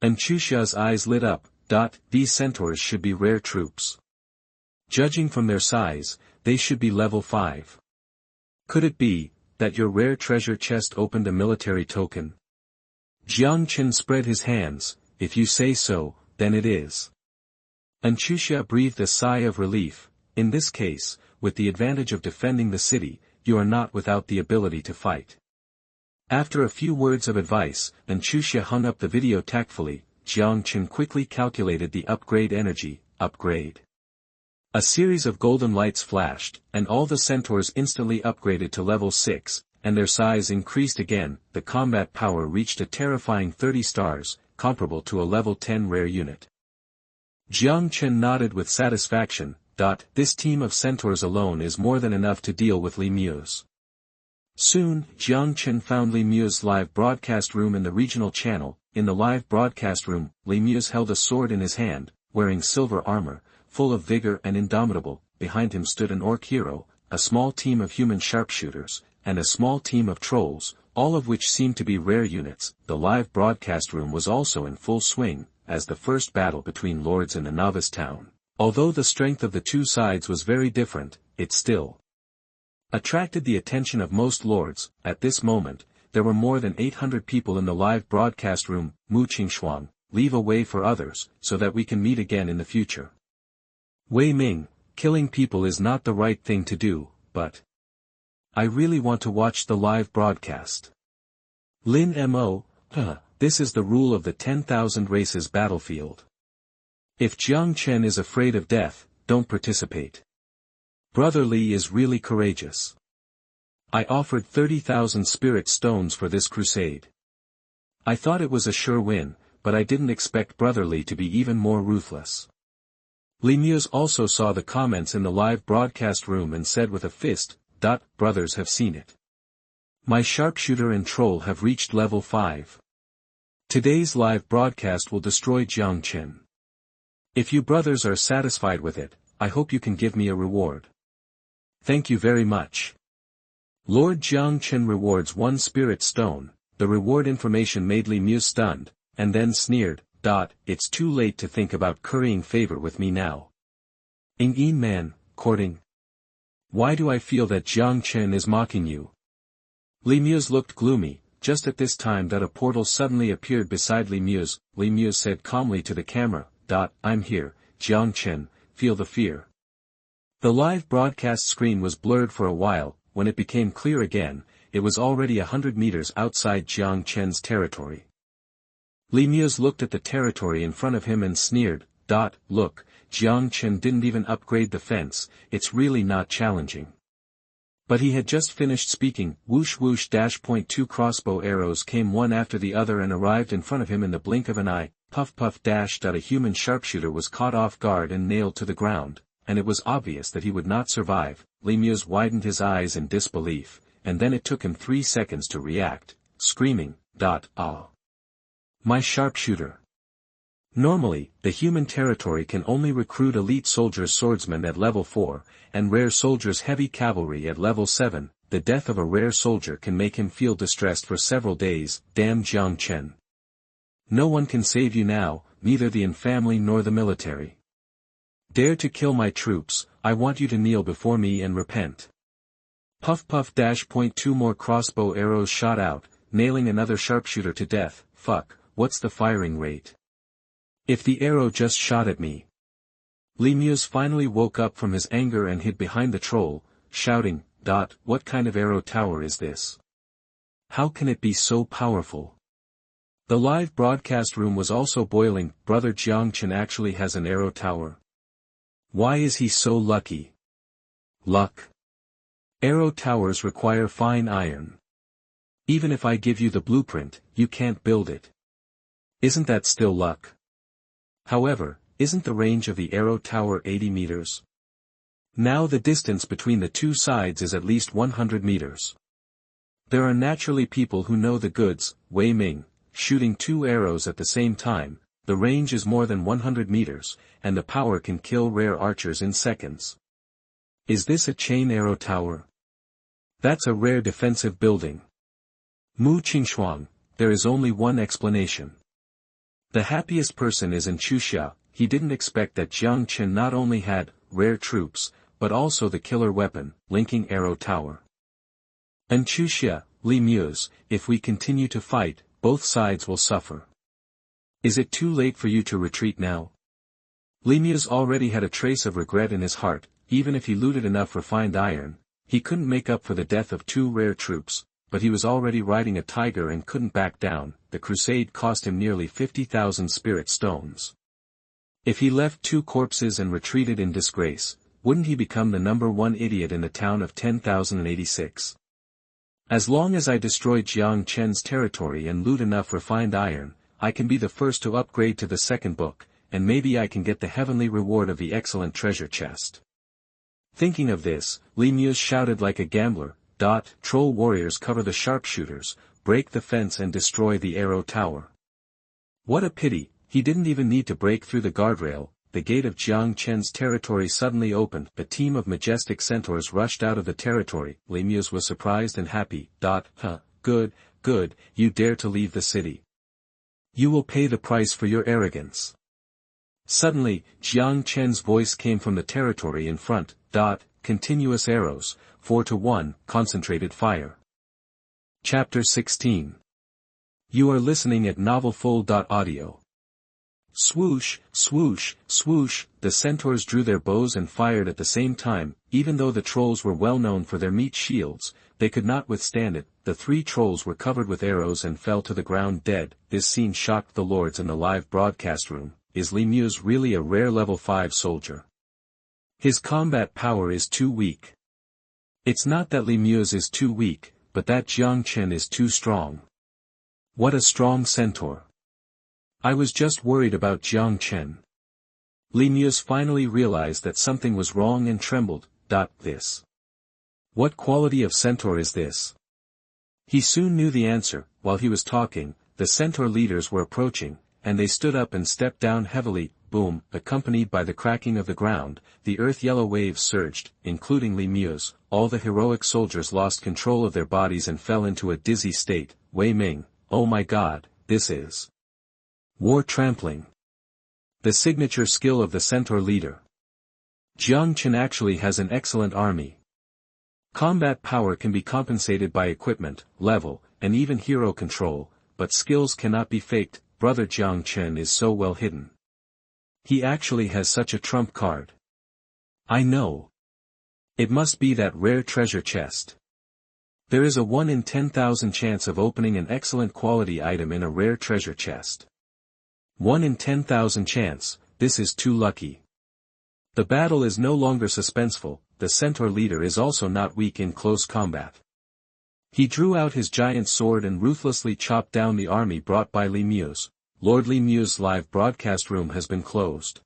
[SPEAKER 1] And Chuxia's eyes lit up. These centaurs should be rare troops. Judging from their size, they should be level 5. Could it be that your rare treasure chest opened a military token? Jiang Chen spread his hands. If you say so, then it is. And Chuxia breathed a sigh of relief. In this case, with the advantage of defending the city, you are not without the ability to fight. After a few words of advice, and Chuxia hung up the video tactfully, Jiang Chen quickly calculated the upgrade energy. Upgrade. A series of golden lights flashed, and all the centaurs instantly upgraded to level 6, and their size increased again. The combat power reached a terrifying 30 stars, comparable to a level 10 rare unit. Jiang Chen nodded with satisfaction. This team of centaurs alone is more than enough to deal with Li Muz. Soon, Jiang Chen found Li Muz's live broadcast room in the regional channel. In the live broadcast room, Li Muz held a sword in his hand, wearing silver armor, full of vigor and indomitable. Behind him stood an orc hero, a small team of human sharpshooters, and a small team of trolls, all of which seemed to be rare units. The live broadcast room was also in full swing, as the first battle between lords in the novice town. Although the strength of the two sides was very different, it still attracted the attention of most lords. At this moment, there were more than 800 people in the live broadcast room. Mu Qingshuang, leave a way for others, so that we can meet again in the future. Wei Ming, killing people is not the right thing to do, but I really want to watch the live broadcast. Lin Mo, this is the rule of the 10,000 races battlefield. If Jiang Chen is afraid of death, don't participate. Brother Li is really courageous. I offered 30,000 spirit stones for this crusade. I thought it was a sure win, but I didn't expect Brother Li to be even more ruthless. Li Muz also saw the comments in the live broadcast room and said with a fist, Brothers have seen it. My sharpshooter and troll have reached level 5. Today's live broadcast will destroy Jiang Chen. If you brothers are satisfied with it, I hope you can give me a reward. Thank you very much. Lord Jiang Chen rewards 1 spirit stone. The reward information made Li Muz stunned, and then sneered. It's too late to think about currying favor with me now. Yin man, courting. Why do I feel that Jiang Chen is mocking you? Li Muz looked gloomy. Just at this time a portal suddenly appeared beside Li Muz. Li Muz said calmly to the camera. I'm here, Jiang Chen, feel the fear. The live broadcast screen was blurred for a while. When it became clear again, it was already 100 meters outside Jiang Chen's territory. Li Muz looked at the territory in front of him and sneered, "Look, Jiang Chen didn't even upgrade the fence, it's really not challenging." But he had just finished speaking. Whoosh whoosh .2 crossbow arrows came one after the other and arrived in front of him in the blink of an eye. Puff puff . A human sharpshooter was caught off guard and nailed to the ground, and it was obvious that he would not survive. Li Muz widened his eyes in disbelief, and then it took him 3 seconds to react, screaming, "Ah! My sharpshooter!" Normally, the human territory can only recruit elite soldiers swordsmen at level 4, and rare soldiers heavy cavalry at level 7. The death of a rare soldier can make him feel distressed for several days. Damn Jiang Chen. No one can save you now, neither the infamily nor the military. Dare to kill my troops, I want you to kneel before me and repent. Puff puff . 2 more crossbow arrows shot out, nailing another sharpshooter to death. Fuck, what's the firing rate? If the arrow just shot at me. Li Muz finally woke up from his anger and hid behind the troll, shouting, "What kind of arrow tower is this? How can it be so powerful?" The live broadcast room was also boiling. Brother Jiang Chen actually has an arrow tower. Why is he so lucky? Luck. Arrow towers require fine iron. Even if I give you the blueprint, you can't build it. Isn't that still luck? However, isn't the range of the arrow tower 80 meters? Now the distance between the two sides is at least 100 meters. There are naturally people who know the goods. Wei Ming, shooting 2 arrows at the same time, the range is more than 100 meters, and the power can kill rare archers in seconds. Is this a chain arrow tower? That's a rare defensive building. Mu Qingshuang, there is only one explanation. The happiest person is in Chuxia. He didn't expect that Jiang Chen not only had rare troops, but also the killer weapon, linking arrow tower. And Chuxia, Li Muz, if we continue to fight, both sides will suffer. Is it too late for you to retreat now? Li Muz already had a trace of regret in his heart. Even if he looted enough refined iron, he couldn't make up for the death of 2 rare troops, but he was already riding a tiger and couldn't back down. The crusade cost him nearly 50,000 spirit stones. If he left 2 corpses and retreated in disgrace, wouldn't he become the #1 idiot in the town of 10,086? As long as I destroy Jiang Chen's territory and loot enough refined iron, I can be the first to upgrade to the 2nd book, and maybe I can get the heavenly reward of the excellent treasure chest. Thinking of this, Li Muz shouted like a gambler, "Troll warriors cover the sharpshooters, break the fence and destroy the arrow tower." What a pity, he didn't even need to break through the guardrail. The gate of Jiang Chen's territory suddenly opened. A team of majestic centaurs rushed out of the territory. Li Muz was surprised and happy. Good, you dare to leave the city. You will pay the price for your arrogance. Suddenly, Jiang Chen's voice came from the territory in front. Continuous arrows, 4-1, concentrated fire. Chapter 16. You are listening at novelfull.audio. Swoosh, swoosh, swoosh, the centaurs drew their bows and fired at the same time. Even though the trolls were well known for their meat shields, they could not withstand it. The 3 trolls were covered with arrows and fell to the ground dead. This scene shocked the lords in the live broadcast room. Is Li Muz really a rare level 5 soldier? His combat power is too weak. It's not that Li Muz is too weak, but that Jiang Chen is too strong. What a strong centaur. I was just worried about Jiang Chen. Li Muz finally realized that something was wrong and trembled. This. What quality of centaur is this? He soon knew the answer. While he was talking, the centaur leaders were approaching, and they stood up and stepped down heavily. Boom, accompanied by the cracking of the ground, the earth-yellow waves surged, including Li Muz. All the heroic soldiers lost control of their bodies and fell into a dizzy state. Wei Ming, oh my god, this is war trampling. The signature skill of the centaur leader. Jiang Chen actually has an excellent army. Combat power can be compensated by equipment, level, and even hero control, but skills cannot be faked. Brother Jiang Chen is so well hidden. He actually has such a trump card. I know. It must be that rare treasure chest. There is a 1 in 10,000 chance of opening an excellent quality item in a rare treasure chest. 1 in 10,000 chance, this is too lucky. The battle is no longer suspenseful, the centaur leader is also not weak in close combat. He drew out his giant sword and ruthlessly chopped down the army brought by Li Muse. Lord Li Muse's live broadcast room has been closed.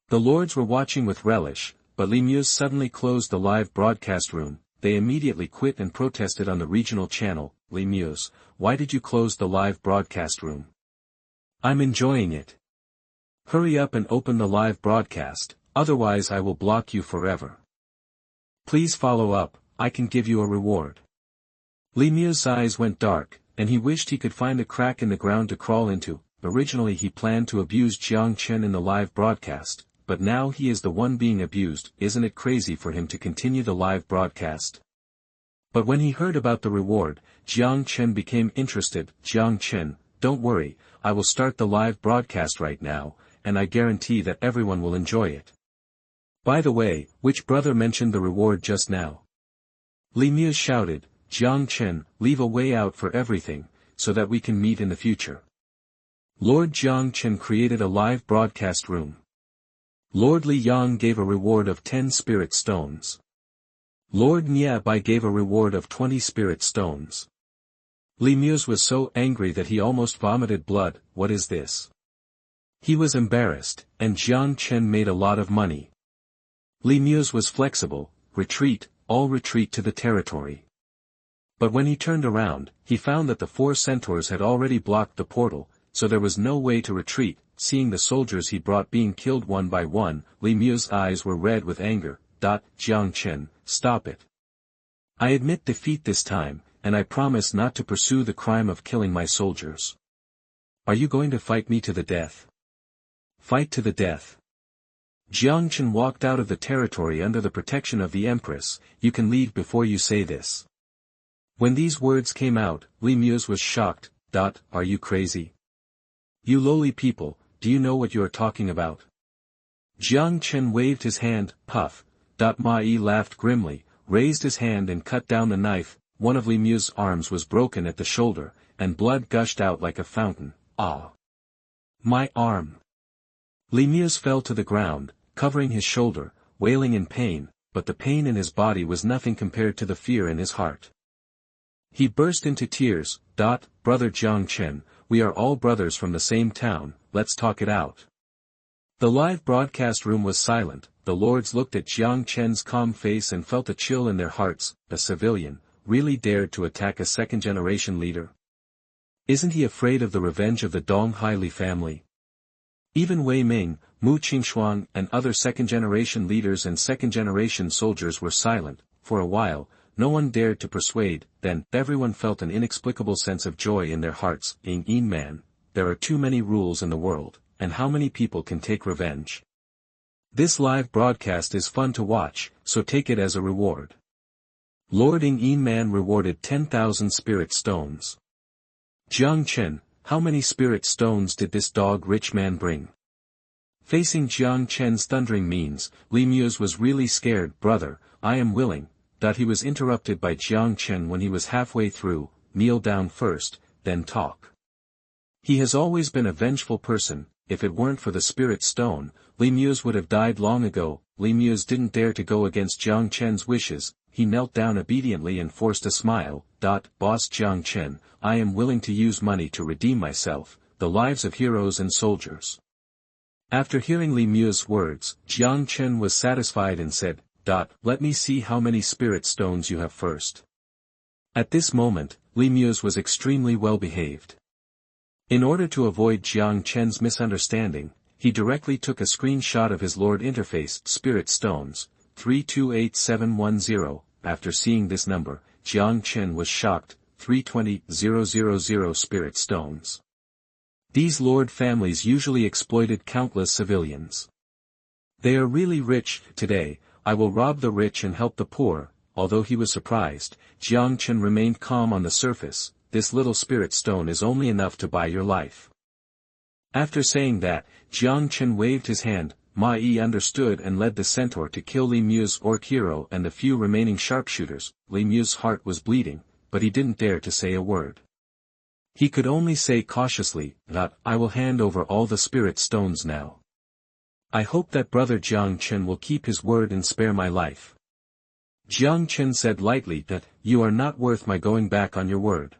[SPEAKER 1] The lords were watching with relish, but Li Muse suddenly closed the live broadcast room. They immediately quit and protested on the regional channel. Li Muse, why did you close the live broadcast room? I'm enjoying it. Hurry up and open the live broadcast, otherwise I will block you forever. Please follow up, I can give you a reward. Li Muse's eyes went dark, and he wished he could find a crack in the ground to crawl into. Originally he planned to abuse Jiang Chen in the live broadcast, but now he is the one being abused. Isn't it crazy for him to continue the live broadcast? But when he heard about the reward, Jiang Chen became interested. Jiang Chen, don't worry, I will start the live broadcast right now, and I guarantee that everyone will enjoy it. By the way, which brother mentioned the reward just now? Li Muse shouted, Jiang Chen, leave a way out for everything, so that we can meet in the future. Lord Jiang Chen created a live broadcast room. Lord Li Yang gave a reward of 10 spirit stones. Lord Niabai gave a reward of 20 spirit stones. Li Muse was so angry that he almost vomited blood. What is this? He was embarrassed, and Jiang Chen made a lot of money. Li Muse was flexible. Retreat, all retreat to the territory. But when he turned around, he found that the 4 centaurs had already blocked the portal, so there was no way to retreat. Seeing the soldiers he brought being killed one by one, Li Muse's eyes were red with anger. Jiang Chen, stop it. I admit defeat this time, and I promise not to pursue the crime of killing my soldiers. Are you going to fight me to the death? Fight to the death. Jiang Chen walked out of the territory under the protection of the Empress. You can leave before you say this. When these words came out, Li Muse was shocked. Are you crazy? You lowly people, do you know what you are talking about? Jiang Chen waved his hand. Puff. Ma Yi laughed grimly, raised his hand and cut down the knife. One of Li Muse's arms was broken at the shoulder, and blood gushed out like a fountain. Ah! My arm! Li Muse fell to the ground, covering his shoulder, wailing in pain, but the pain in his body was nothing compared to the fear in his heart. He burst into tears. Brother Jiang Chen, we are all brothers from the same town, let's talk it out. The live broadcast room was silent. The lords looked at Jiang Chen's calm face and felt a chill in their hearts. A civilian, really dared to attack a second-generation leader? Isn't he afraid of the revenge of the Donghai Li family? Even Wei Ming, Mu Qingshuang and other second-generation leaders and second-generation soldiers were silent. For a while, no one dared to persuade. Then everyone felt an inexplicable sense of joy in their hearts. In man, there are too many rules in the world, and how many people can take revenge? This live broadcast is fun to watch, so take it as a reward. Lord Yin Man rewarded 10,000 spirit stones. Jiang Chen, how many spirit stones did this dog-rich man bring? Facing Jiang Chen's thundering means, Li Muse was really scared. Brother, I am willing. He was interrupted by Jiang Chen when he was halfway through. Kneel down first, then talk. He has always been a vengeful person. If it weren't for the spirit stone, Li Muse would have died long ago. Li Muse didn't dare to go against Jiang Chen's wishes. He knelt down obediently and forced a smile. Boss Jiang Chen, I am willing to use money to redeem myself, the lives of heroes and soldiers. After hearing Li Muse's words, Jiang Chen was satisfied and said, Let me see how many spirit stones you have first. At this moment, Li Muse was extremely well behaved. In order to avoid Jiang Chen's misunderstanding, he directly took a screenshot of his Lord interface. Spirit stones, 328710. After seeing this number, Jiang Chen was shocked. 320,000 spirit stones. These lord families usually exploited countless civilians. They are really rich. Today, I will rob the rich and help the poor. Although he was surprised, Jiang Chen remained calm on the surface. This little spirit stone is only enough to buy your life. After saying that, Jiang Chen waved his hand. Ma Yi understood and led the centaur to kill Li Mu's orc hero and the few remaining sharpshooters. Li Mu's heart was bleeding, but he didn't dare to say a word. He could only say cautiously, that I will hand over all the spirit stones now. I hope that brother Jiang Chen will keep his word and spare my life. Jiang Chen said lightly that, you are not worth my going back on your word.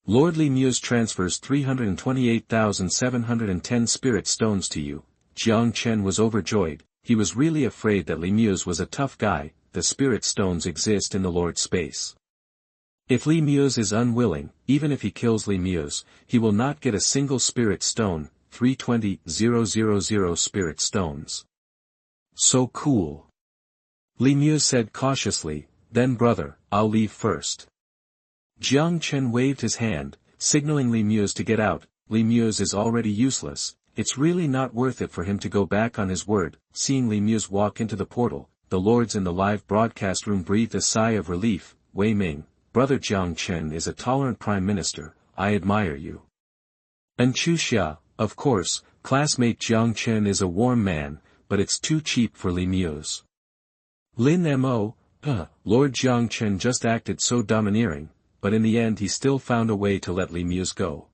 [SPEAKER 1] Lord Li Mu's transfers 328,710 spirit stones to you. Jiang Chen was overjoyed. He was really afraid that Li Mu's was a tough guy. The spirit stones exist in the Lord's space. If Li Mu's is unwilling, even if he kills Li Mu's, he will not get a single spirit stone. 320,000 spirit stones. So cool. Li Mu said cautiously, then brother, I'll leave first. Jiang Chen waved his hand, signaling Li Mu's to get out. Li Mu's is already useless, it's really not worth it for him to go back on his word. Seeing Li Mu's walk into the portal, the lords in the live broadcast room breathed a sigh of relief. Wei Ming, brother Jiang Chen is a tolerant prime minister, I admire you. And Chu Xia, of course, classmate Jiang Chen is a warm man, but it's too cheap for Li Mu's. Lin Mo, Lord Jiang Chen just acted so domineering, but in the end he still found a way to let Li Mu's go.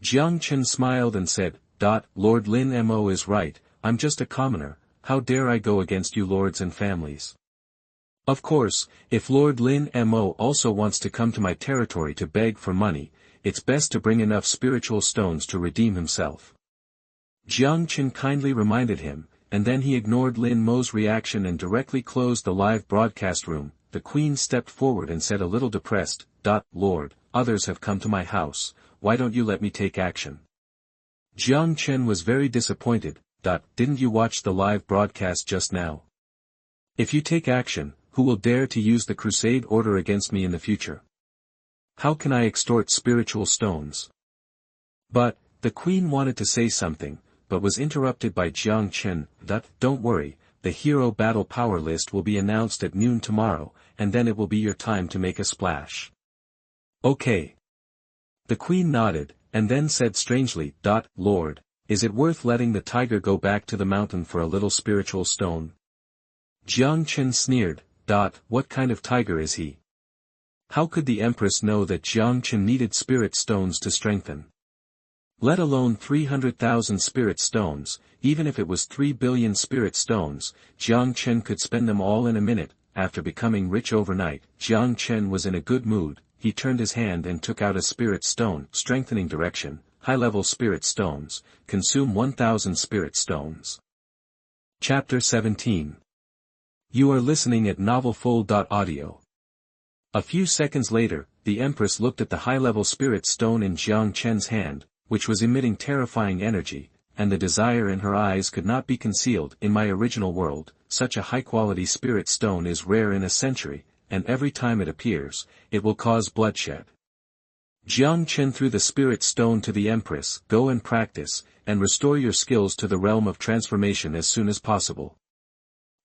[SPEAKER 1] Jiang Chen smiled and said, Lord Lin Mo is right, I'm just a commoner, how dare I go against you lords and families. Of course, if Lord Lin Mo also wants to come to my territory to beg for money, it's best to bring enough spiritual stones to redeem himself. Jiang Chen kindly reminded him, and then he ignored Lin Mo's reaction and directly closed the live broadcast room. The queen stepped forward and said a little depressed, Lord, others have come to my house, why don't you let me take action? Jiang Chen was very disappointed. Didn't you watch the live broadcast just now? If you take action, who will dare to use the crusade order against me in the future? How can I extort spiritual stones? But, the queen wanted to say something, but was interrupted by Jiang Chen. Don't worry, the hero battle power list will be announced at noon tomorrow, and then it will be your time to make a splash. Okay. The queen nodded, and then said strangely, Lord, is it worth letting the tiger go back to the mountain for a little spiritual stone? Jiang Chen sneered, what kind of tiger is he? How could the Empress know that Jiang Chen needed spirit stones to strengthen? Let alone 300,000 spirit stones, even if it was 3 billion spirit stones, Jiang Chen could spend them all in a minute. After becoming rich overnight, Jiang Chen was in a good mood. He turned his hand and took out a spirit stone. Strengthening direction, high-level spirit stones, consume 1,000 spirit stones. Chapter 17. You are listening at novelfull.audio. A few seconds later, the Empress looked at the high-level spirit stone in Jiang Chen's hand, which was emitting terrifying energy, and the desire in her eyes could not be concealed. In my original world, such a high-quality spirit stone is rare in a century, and every time it appears, it will cause bloodshed. Jiang Chen threw the spirit stone to the Empress. Go and practice, and restore your skills to the realm of transformation as soon as possible.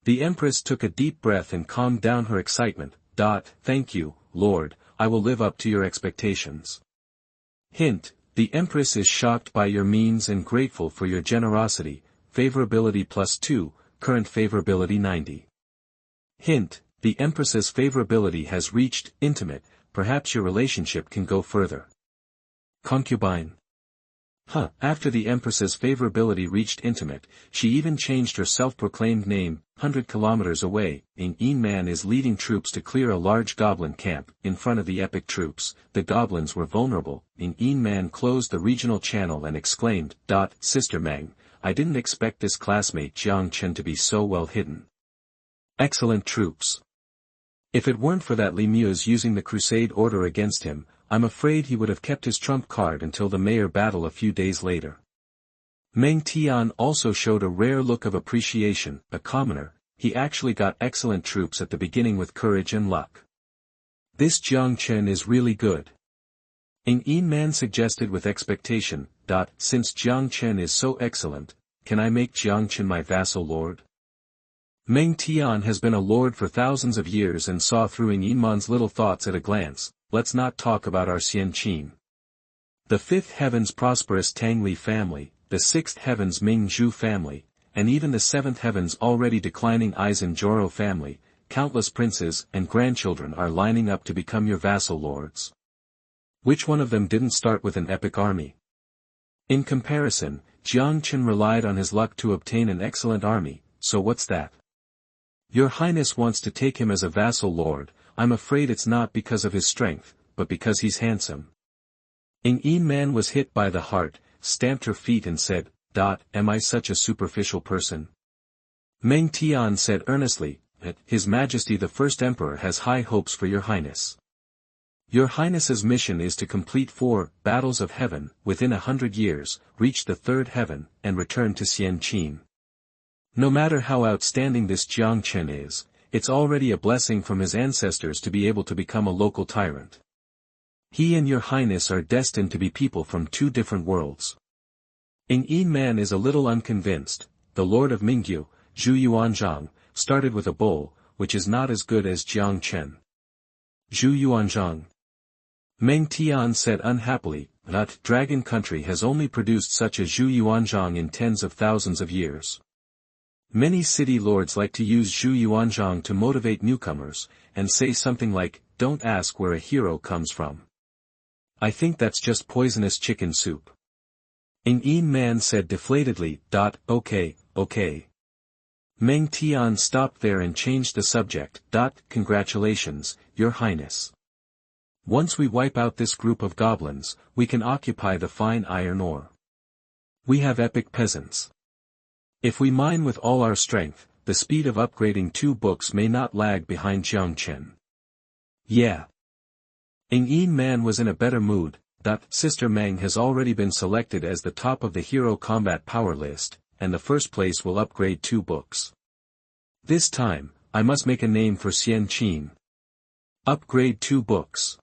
[SPEAKER 1] The Empress took a deep breath and calmed down her excitement. Thank you, Lord, I will live up to your expectations. Hint, the Empress is shocked by your means and grateful for your generosity. Favorability +2, current favorability 90. Hint, the Empress's favorability has reached intimate, perhaps your relationship can go further. Concubine. After the Empress's favorability reached intimate, she even changed her self-proclaimed name. 100 kilometers away, Yin Man is leading troops to clear a large goblin camp. In front of the epic troops, the goblins were vulnerable. Yin Man closed the regional channel and exclaimed, Sister Meng, I didn't expect this classmate Jiang Chen to be so well hidden. Excellent troops. If it weren't for that Li Mu's using the crusade order against him, I'm afraid he would have kept his trump card until the mayor battle a few days later. Meng Tian also showed a rare look of appreciation. A commoner, he actually got excellent troops at the beginning with courage and luck. This Jiang Chen is really good. Yin Man suggested with expectation. Since Jiang Chen is so excellent, can I make Jiang Chen my vassal lord? Meng Tian has been a lord for thousands of years and saw through Yin Man's little thoughts at a glance. Let's not talk about our Xian Qin. The fifth heaven's prosperous Tang Li family, the sixth heaven's Ming Zhu family, and even the seventh heaven's already declining Aizen-Joro family, countless princes and grandchildren are lining up to become your vassal lords. Which one of them didn't start with an epic army? In comparison, Jiang Chen relied on his luck to obtain an excellent army, so what's that? Your Highness wants to take him as a vassal lord. I'm afraid it's not because of his strength, but because he's handsome. Yin Man was hit by the heart, stamped her feet and said, Am I such a superficial person? Meng Tian said earnestly, His Majesty the First Emperor has high hopes for your Highness. Your Highness's mission is to complete 4 battles of heaven within 100 years, reach the 3rd heaven, and return to Xianqin. No matter how outstanding this Jiang Chen is, it's already a blessing from his ancestors to be able to become a local tyrant. He and your Highness are destined to be people from 2 different worlds. Yin Man is a little unconvinced. The Lord of Mingyu, Zhu Yuanzhang, started with a bull, which is not as good as Jiang Chen. Zhu Yuanzhang. Meng Tian said unhappily, that Dragon Country has only produced such a Zhu Yuanzhang in tens of thousands of years. Many city lords like to use Zhu Yuanzhang to motivate newcomers, and say something like, don't ask where a hero comes from. I think that's just poisonous chicken soup. Yin Man said deflatedly, Okay. Meng Tian stopped there and changed the subject. Congratulations, Your Highness. Once we wipe out this group of goblins, we can occupy the fine iron ore. We have epic peasants. If we mine with all our strength, the speed of upgrading 2 books may not lag behind Jiang Chen. Yeah. Yin Man was in a better mood. Sister Meng has already been selected as the top of the hero combat power list, and the first place will upgrade 2 books. This time, I must make a name for Xianqin. Upgrade 2 books.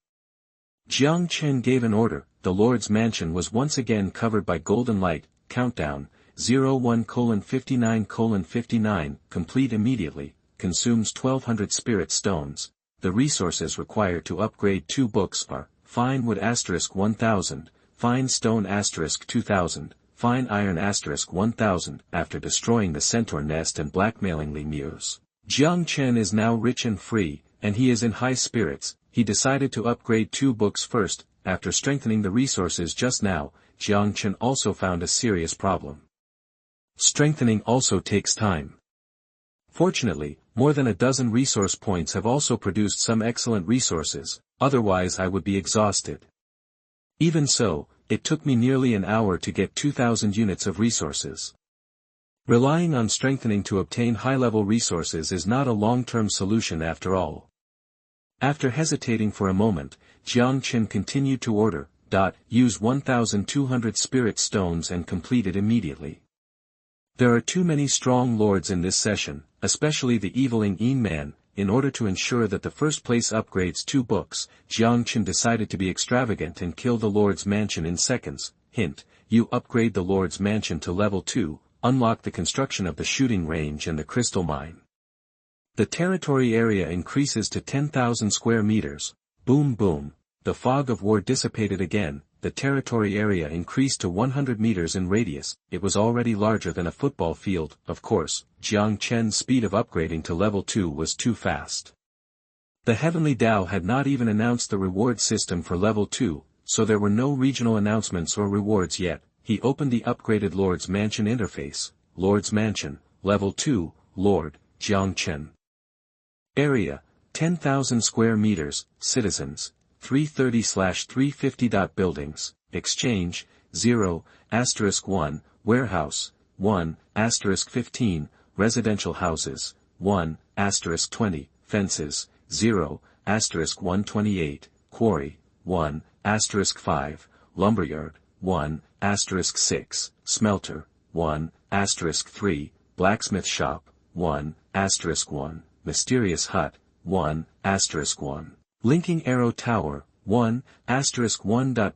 [SPEAKER 1] Jiang Chen gave an order. The Lord's mansion was once again covered by golden light. Countdown, 01:59:59, complete immediately, consumes 1200 spirit stones. The resources required to upgrade 2 books are, fine wood *1000, fine stone *2000, fine iron *1000. After destroying the centaur nest and blackmailing Li Muse, Jiang Chen is now rich and free, and he is in high spirits. He decided to upgrade 2 books first. After strengthening the resources just now, Jiang Chen also found a serious problem. Strengthening also takes time. Fortunately, more than a dozen resource points have also produced some excellent resources, otherwise I would be exhausted. Even so, it took me nearly an hour to get 2,000 units of resources. Relying on strengthening to obtain high-level resources is not a long-term solution after all. After hesitating for a moment, Jiang Chen continued to order, use 1,200 spirit stones and complete it immediately. There are too many strong lords in this session, especially the evil Yin Man. In order to ensure that the first place upgrades 2 books, Jiang Chen decided to be extravagant and kill the Lord's Mansion in seconds. Hint, you upgrade the Lord's Mansion to level 2, unlock the construction of the shooting range and the crystal mine. The territory area increases to 10,000 square meters. Boom boom, the fog of war dissipated again. The territory area increased to 100 meters in radius. It was already larger than a football field. Of course, Jiang Chen's speed of upgrading to level 2 was too fast. The Heavenly Tao had not even announced the reward system for level 2, so there were no regional announcements or rewards yet. He opened the upgraded Lord's Mansion interface. Lord's Mansion, level 2, Lord, Jiang Chen. Area, 10,000 square meters, citizens, 330/350. Buildings, exchange, 0*1, warehouse, 1*15, residential houses, 1*20, fences, 0*128, quarry, 1*5, lumberyard, 1*6, smelter, 1*3, blacksmith shop, 1*1, mysterious hut, 1*1, linking arrow tower, 1*1.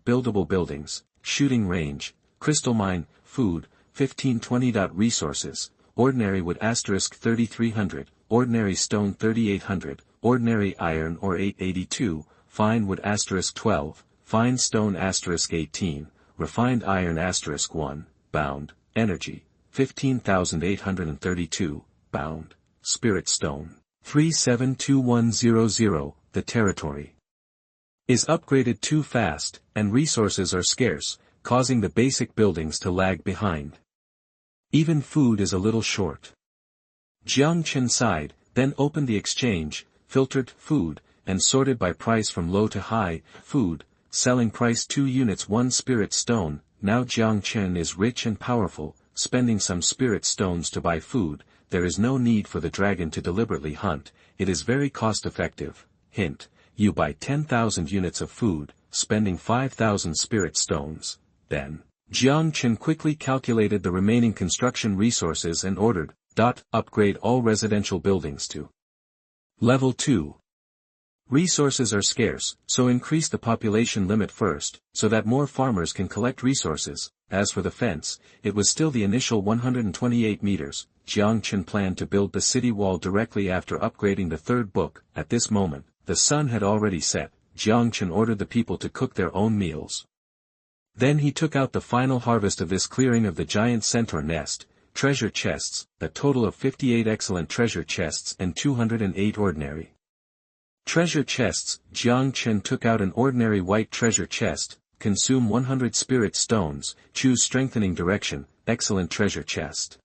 [SPEAKER 1] Buildable buildings, shooting range, crystal mine, food, 1520. Resources, ordinary wood *3300, ordinary stone 3800, ordinary iron ore 882, fine wood *12, fine stone *18, refined iron *1, bound, energy, 15,832, bound, Spirit Stone, 372100, the territory is upgraded too fast, and resources are scarce, causing the basic buildings to lag behind. Even food is a little short. Jiang Chen sighed, then opened the exchange, filtered food, and sorted by price from low to high. Food, selling price 2 units 1 spirit stone. Now Jiang Chen is rich and powerful, spending some spirit stones to buy food. There is no need for the dragon to deliberately hunt, it is very cost-effective. Hint, you buy 10,000 units of food, spending 5,000 spirit stones. Then, Jiang Chen quickly calculated the remaining construction resources and ordered, upgrade all residential buildings to Level 2. Resources are scarce, so increase the population limit first, so that more farmers can collect resources. As for the fence, it was still the initial 128 meters. Jiang Chen planned to build the city wall directly after upgrading the third book. At this moment, the sun had already set. Jiang Chen ordered the people to cook their own meals. Then he took out the final harvest of this clearing of the giant centaur nest, treasure chests, a total of 58 excellent treasure chests and 208 ordinary treasure chests. Jiang Chen took out an ordinary white treasure chest, consume 100 spirit stones, choose strengthening direction, excellent treasure chest.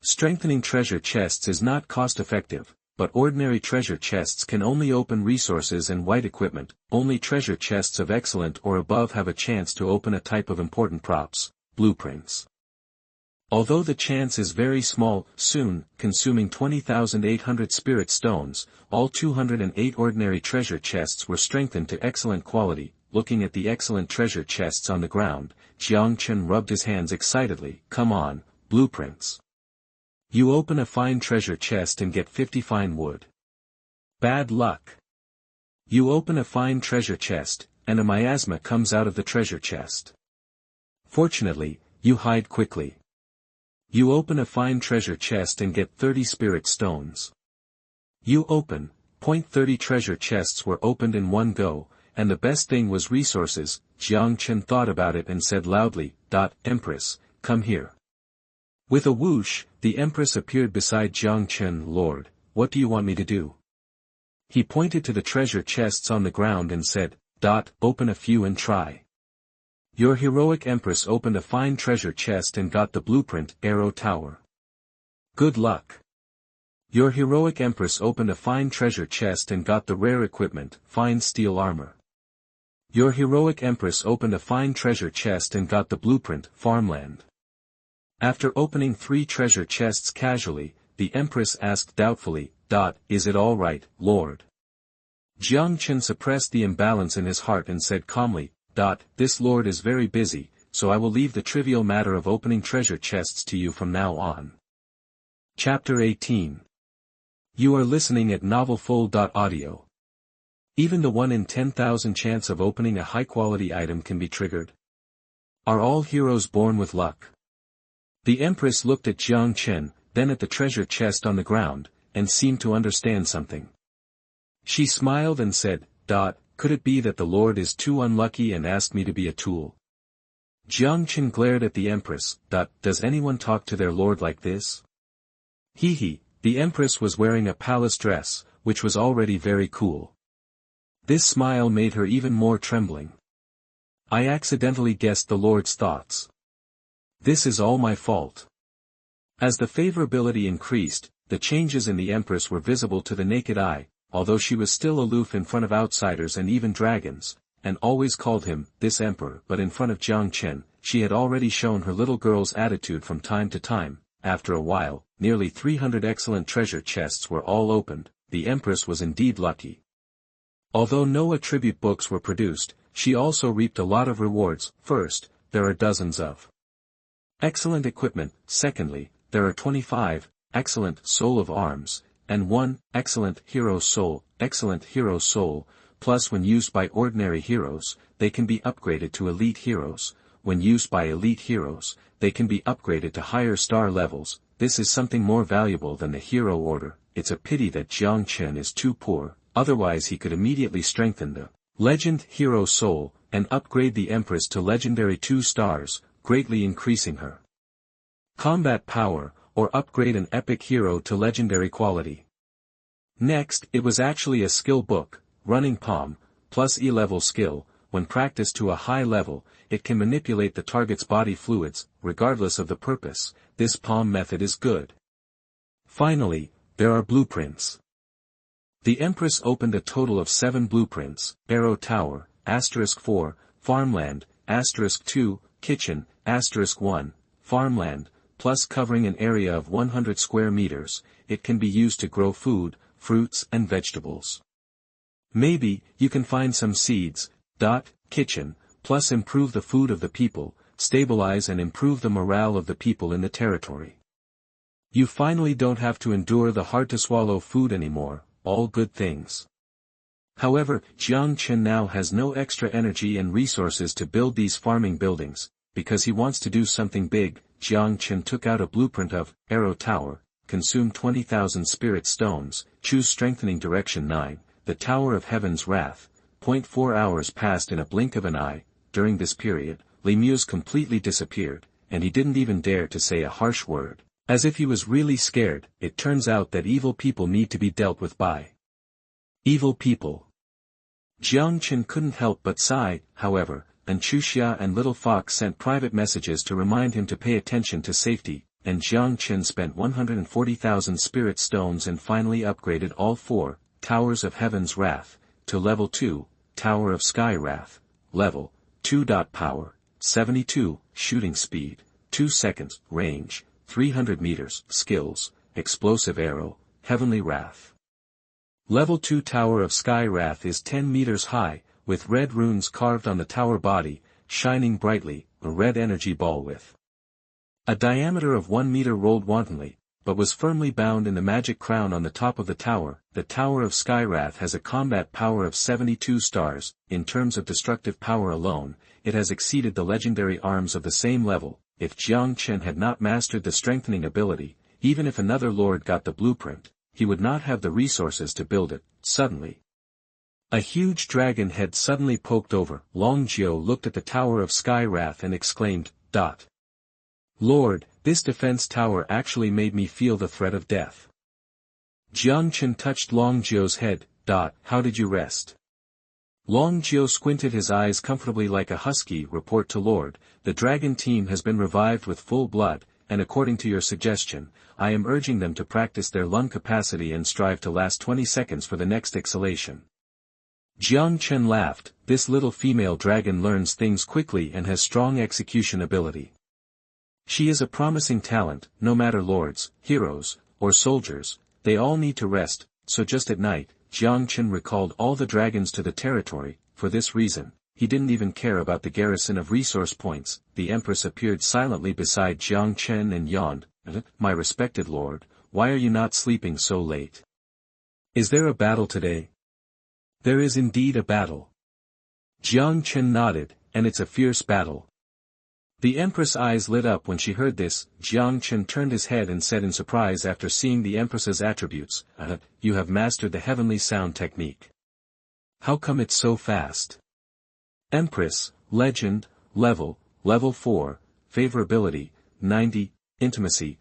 [SPEAKER 1] Strengthening treasure chests is not cost-effective, but ordinary treasure chests can only open resources and white equipment. Only treasure chests of excellent or above have a chance to open a type of important props, blueprints. Although the chance is very small, soon, consuming 20,800 spirit stones, all 208 ordinary treasure chests were strengthened to excellent quality. Looking at the excellent treasure chests on the ground, Jiang Chen rubbed his hands excitedly. Come on, blueprints. You open a fine treasure chest and get 50 fine wood. Bad luck. You open a fine treasure chest, and a miasma comes out of the treasure chest. Fortunately, you hide quickly. You open a fine treasure chest and get 30 spirit stones. You open, 30 treasure chests were opened in one go, and the best thing was resources. Jiang Chen thought about it and said loudly, Empress, come here. With a whoosh, the Empress appeared beside Jiang Chen. Lord, what do you want me to do? He pointed to the treasure chests on the ground and said, open a few and try. Your heroic Empress opened a fine treasure chest and got the blueprint, Arrow Tower. Good luck. Your heroic Empress opened a fine treasure chest and got the rare equipment, fine steel armor. Your heroic Empress opened a fine treasure chest and got the blueprint, farmland. After opening 3 treasure chests casually, the Empress asked doubtfully, Is it all right, Lord? Jiang Chen suppressed the imbalance in his heart and said calmly, This Lord is very busy, so I will leave the trivial matter of opening treasure chests to you from now on. Chapter 18. You are listening at novelfull.audio. Even the 1 in 10,000 chance of opening a high-quality item can be triggered. Are all heroes born with luck? The Empress looked at Jiang Chen, then at the treasure chest on the ground, and seemed to understand something. She smiled and said, Could it be that the Lord is too unlucky and asked me to be a tool? Jiang Chen glared at the Empress. Does anyone talk to their Lord like this? Hee. The Empress was wearing a palace dress, which was already very cool. This smile made her even more trembling. I accidentally guessed the Lord's thoughts. This is all my fault. As the favorability increased, the changes in the Empress were visible to the naked eye, although she was still aloof in front of outsiders and even dragons, and always called him, this emperor. But in front of Jiang Chen, she had already shown her little girl's attitude from time to time. After a while, nearly 300 excellent treasure chests were all opened. The Empress was indeed lucky. Although no attribute books were produced, she also reaped a lot of rewards. First, there are dozens of excellent equipment. Secondly, there are 25 excellent soul of arms, and 1 excellent hero soul. Excellent hero soul, plus when used by ordinary heroes, they can be upgraded to elite heroes. When used by elite heroes, they can be upgraded to higher star levels. This is something more valuable than the hero order. It's a pity that Jiang Chen is too poor, otherwise he could immediately strengthen the Legend Hero Soul, and upgrade the Empress to Legendary 2 stars, greatly increasing her Combat power, or upgrade an epic hero to legendary quality. Next, it was actually a skill book, running palm, plus E-level skill. When practiced to a high level, it can manipulate the target's body fluids, regardless of the purpose. This palm method is good. Finally, there are blueprints. The Empress opened a total of 7 blueprints: Arrow Tower, *4, Farmland, *2, Kitchen, *1, Farmland, plus covering an area of 100 square meters. It can be used to grow food, fruits and vegetables. Maybe, you can find some seeds. Kitchen, plus improve the food of the people, stabilize and improve the morale of the people in the territory. You finally don't have to endure the hard-to-swallow food anymore. All good things. However, Jiang Chen now has no extra energy and resources to build these farming buildings. Because he wants to do something big, Jiang Chen took out a blueprint of Arrow Tower, consume 20,000 spirit stones, choose strengthening direction 9, the Tower of Heaven's Wrath. 0.4 hours passed in a blink of an eye. During this period, Li Mu's completely disappeared, and he didn't even dare to say a harsh word. As if he was really scared. It turns out that evil people need to be dealt with by evil people. Jiang Chen couldn't help but sigh. However, and Xuxia and Little Fox sent private messages to remind him to pay attention to safety, and Jiang Chen spent 140,000 spirit stones and finally upgraded all 4 Towers of Heaven's Wrath to level 2, Tower of Sky Wrath, level 2. Power, 72, shooting speed, 2 seconds, range, 300 meters, skills, explosive arrow, heavenly wrath. Level 2 Tower of Sky Wrath is 10 meters high, with red runes carved on the tower body, shining brightly, a red energy ball with a diameter of 1 meter rolled wantonly, but was firmly bound in the magic crown on the top of the tower. The Tower of Skywrath has a combat power of 72 stars. In terms of destructive power alone, it has exceeded the legendary arms of the same level. If Jiang Chen had not mastered the strengthening ability, even if another lord got the blueprint, he would not have the resources to build it. Suddenly, a huge dragon head suddenly poked over. Long Jiao looked at the Tower of Skywrath and exclaimed, Lord, this defense tower actually made me feel the threat of death. Jiang Chen touched Long Jiao's head. How did you rest? Long Jiao squinted his eyes comfortably like a husky. Report to Lord, the dragon team has been revived with full blood, and according to your suggestion, I am urging them to practice their lung capacity and strive to last 20 seconds for the next exhalation. Jiang Chen laughed. This little female dragon learns things quickly and has strong execution ability. She is a promising talent. No matter lords, heroes, or soldiers, they all need to rest, so just at night, Jiang Chen recalled all the dragons to the territory. For this reason, he didn't even care about the garrison of resource points. The Empress appeared silently beside Jiang Chen and yawned. My respected lord, why are you not sleeping so late? Is there a battle today? There is indeed a battle. Jiang Chen nodded, and it's a fierce battle. The Empress' eyes lit up when she heard this. Jiang Chen turned his head and said in surprise after seeing the Empress's attributes, you have mastered the heavenly sound technique. How come it's so fast? Empress, Legend, Level 4, Favorability, 90, Intimacy,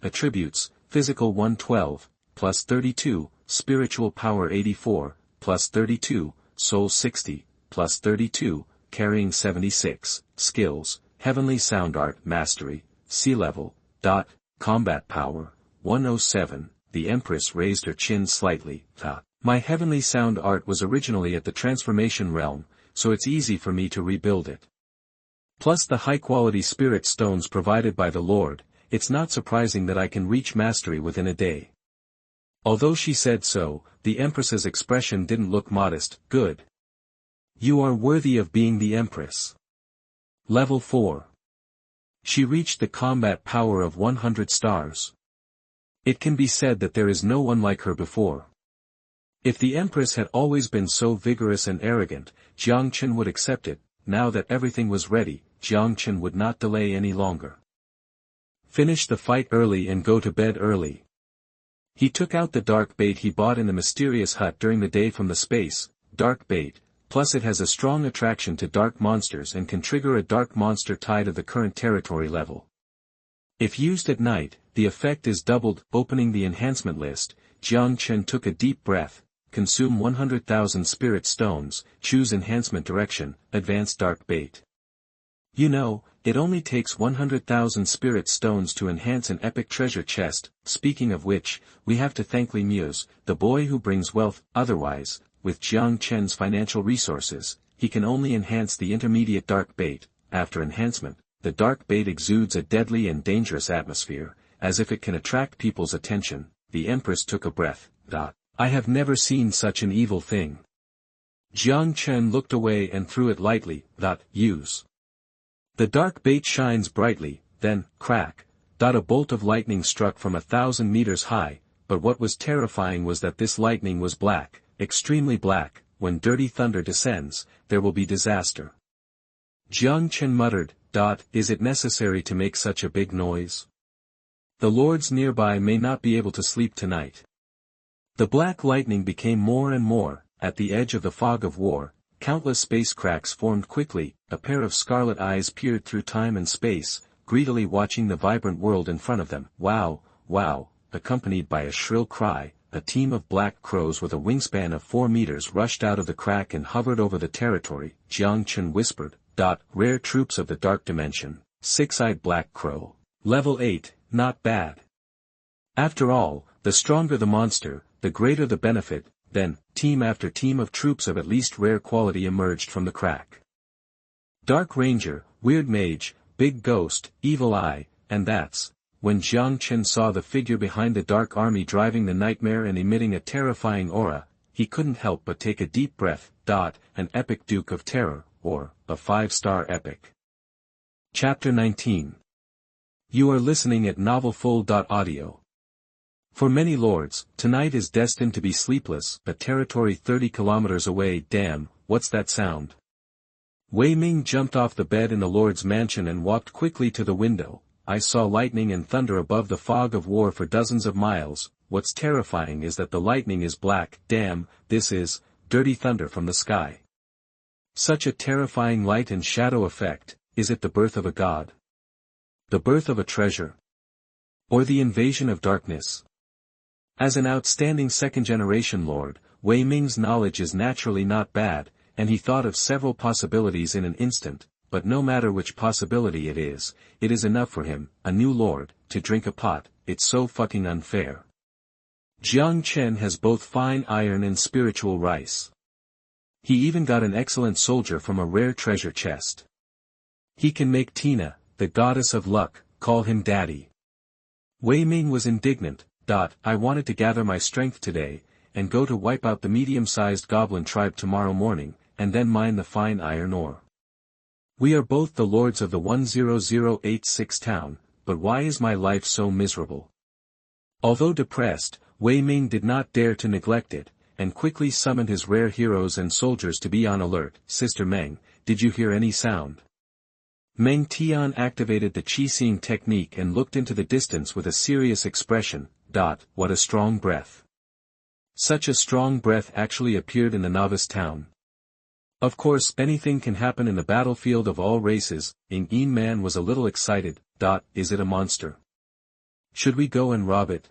[SPEAKER 1] Attributes, Physical 112, plus 32, Spiritual Power 84, plus 32, Soul 60, plus 32, Carrying 76, Skills, Heavenly Sound Art Mastery, Sea Level, Combat Power, 107. The Empress raised her chin slightly. My Heavenly Sound Art was originally at the Transformation Realm, so it's easy for me to rebuild it. Plus the high-quality spirit stones provided by the Lord, it's not surprising that I can reach mastery within a day. Although she said so, the Empress's expression didn't look modest. Good. You are worthy of being the Empress. Level 4. She reached the combat power of 100 stars. It can be said that there is no one like her before. If the Empress had always been so vigorous and arrogant, Jiang Chen would accept it. Now that everything was ready, Jiang Chen would not delay any longer. Finish the fight early and go to bed early. He took out the dark bait he bought in the mysterious hut during the day from the space. Dark bait, plus it has a strong attraction to dark monsters and can trigger a dark monster tie to the current territory level. If used at night, the effect is doubled. Opening the enhancement list, Jiang Chen took a deep breath, consume 100,000 spirit stones, choose enhancement direction, advanced dark bait. You know, it only takes 100,000 spirit stones to enhance an epic treasure chest. Speaking of which, we have to thank Li Muse, the boy who brings wealth. Otherwise, with Jiang Chen's financial resources, he can only enhance the intermediate dark bait. After enhancement, the dark bait exudes a deadly and dangerous atmosphere, as if it can attract people's attention. The Empress took a breath. I have never seen such an evil thing. Jiang Chen looked away and threw it lightly. Use. The dark bait shines brightly, then, crack, a bolt of lightning struck from 1,000 meters high, but what was terrifying was that this lightning was black, extremely black. When dirty thunder descends, there will be disaster. Jiang Chen muttered, Is it necessary to make such a big noise? The lords nearby may not be able to sleep tonight. The black lightning became more and more. At the edge of the fog of war, countless space cracks formed quickly. A pair of scarlet eyes peered through time and space, greedily watching the vibrant world in front of them. Wow, wow, accompanied by a shrill cry, a team of black crows with a wingspan of 4 meters rushed out of the crack and hovered over the territory. Jiang Chen whispered, Rare troops of the dark dimension, six-eyed black crow. Level 8, not bad. After all, the stronger the monster, the greater the benefit. Then, team after team of troops of at least rare quality emerged from the crack. Dark Ranger, Weird Mage, Big Ghost, Evil Eye, and that's when Jiang Chen saw the figure behind the dark army driving the nightmare and emitting a terrifying aura, he couldn't help but take a deep breath. An epic Duke of Terror, or a 5-star epic. Chapter 19. You are listening at novelfull.audio. For many lords, tonight is destined to be sleepless. A territory 30 kilometers away. Damn, what's that sound? Wei Ming jumped off the bed in the lord's mansion and walked quickly to the window. I saw lightning and thunder above the fog of war for dozens of miles. What's terrifying is that the lightning is black. Damn, this is dirty thunder from the sky. Such a terrifying light and shadow effect. Is it the birth of a god? The birth of a treasure? Or the invasion of darkness? As an outstanding second-generation lord, Wei Ming's knowledge is naturally not bad, and he thought of several possibilities in an instant, but no matter which possibility it is enough for him, a new lord, to drink a pot. It's so fucking unfair. Jiang Chen has both fine iron and spiritual rice. He even got an excellent soldier from a rare treasure chest. He can make Tina, the goddess of luck, call him daddy. Wei Ming was indignant. I wanted to gather my strength today, and go to wipe out the medium-sized goblin tribe tomorrow morning, and then mine the fine iron ore. We are both the lords of the 10086 town, but why is my life so miserable? Although depressed, Wei Ming did not dare to neglect it, and quickly summoned his rare heroes and soldiers to be on alert. Sister Meng, did you hear any sound? Meng Tian activated the Qi-seeing technique and looked into the distance with a serious expression. What a strong breath. Such a strong breath actually appeared in the novice town. Of course, anything can happen in the battlefield of all races. Yin Man was a little excited. Is it a monster? Should we go and rob it?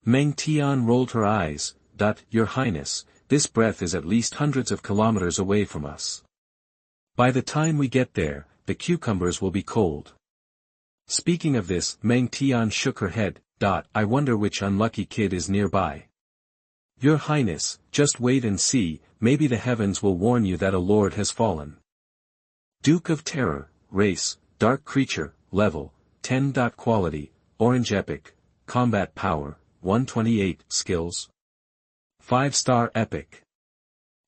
[SPEAKER 1] Meng Tian rolled her eyes. Your Highness, this breath is at least hundreds of kilometers away from us. By the time we get there, the cucumbers will be cold. Speaking of this, Meng Tian shook her head. I wonder which unlucky kid is nearby. Your Highness, just wait and see, maybe the heavens will warn you that a lord has fallen. Duke of Terror, race, dark creature, level, 10. Quality, orange epic, combat power, 128, skills. 5-star epic.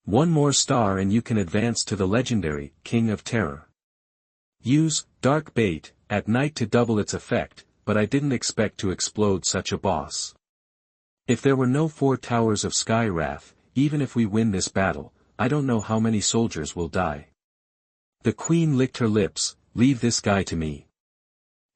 [SPEAKER 1] One more star and you can advance to the legendary, King of Terror. Use, dark bait, at night to double its effect, but I didn't expect to explode such a boss. If there were no 4 towers of Sky Wrath, even if we win this battle, I don't know how many soldiers will die. The queen licked her lips. Leave this guy to me.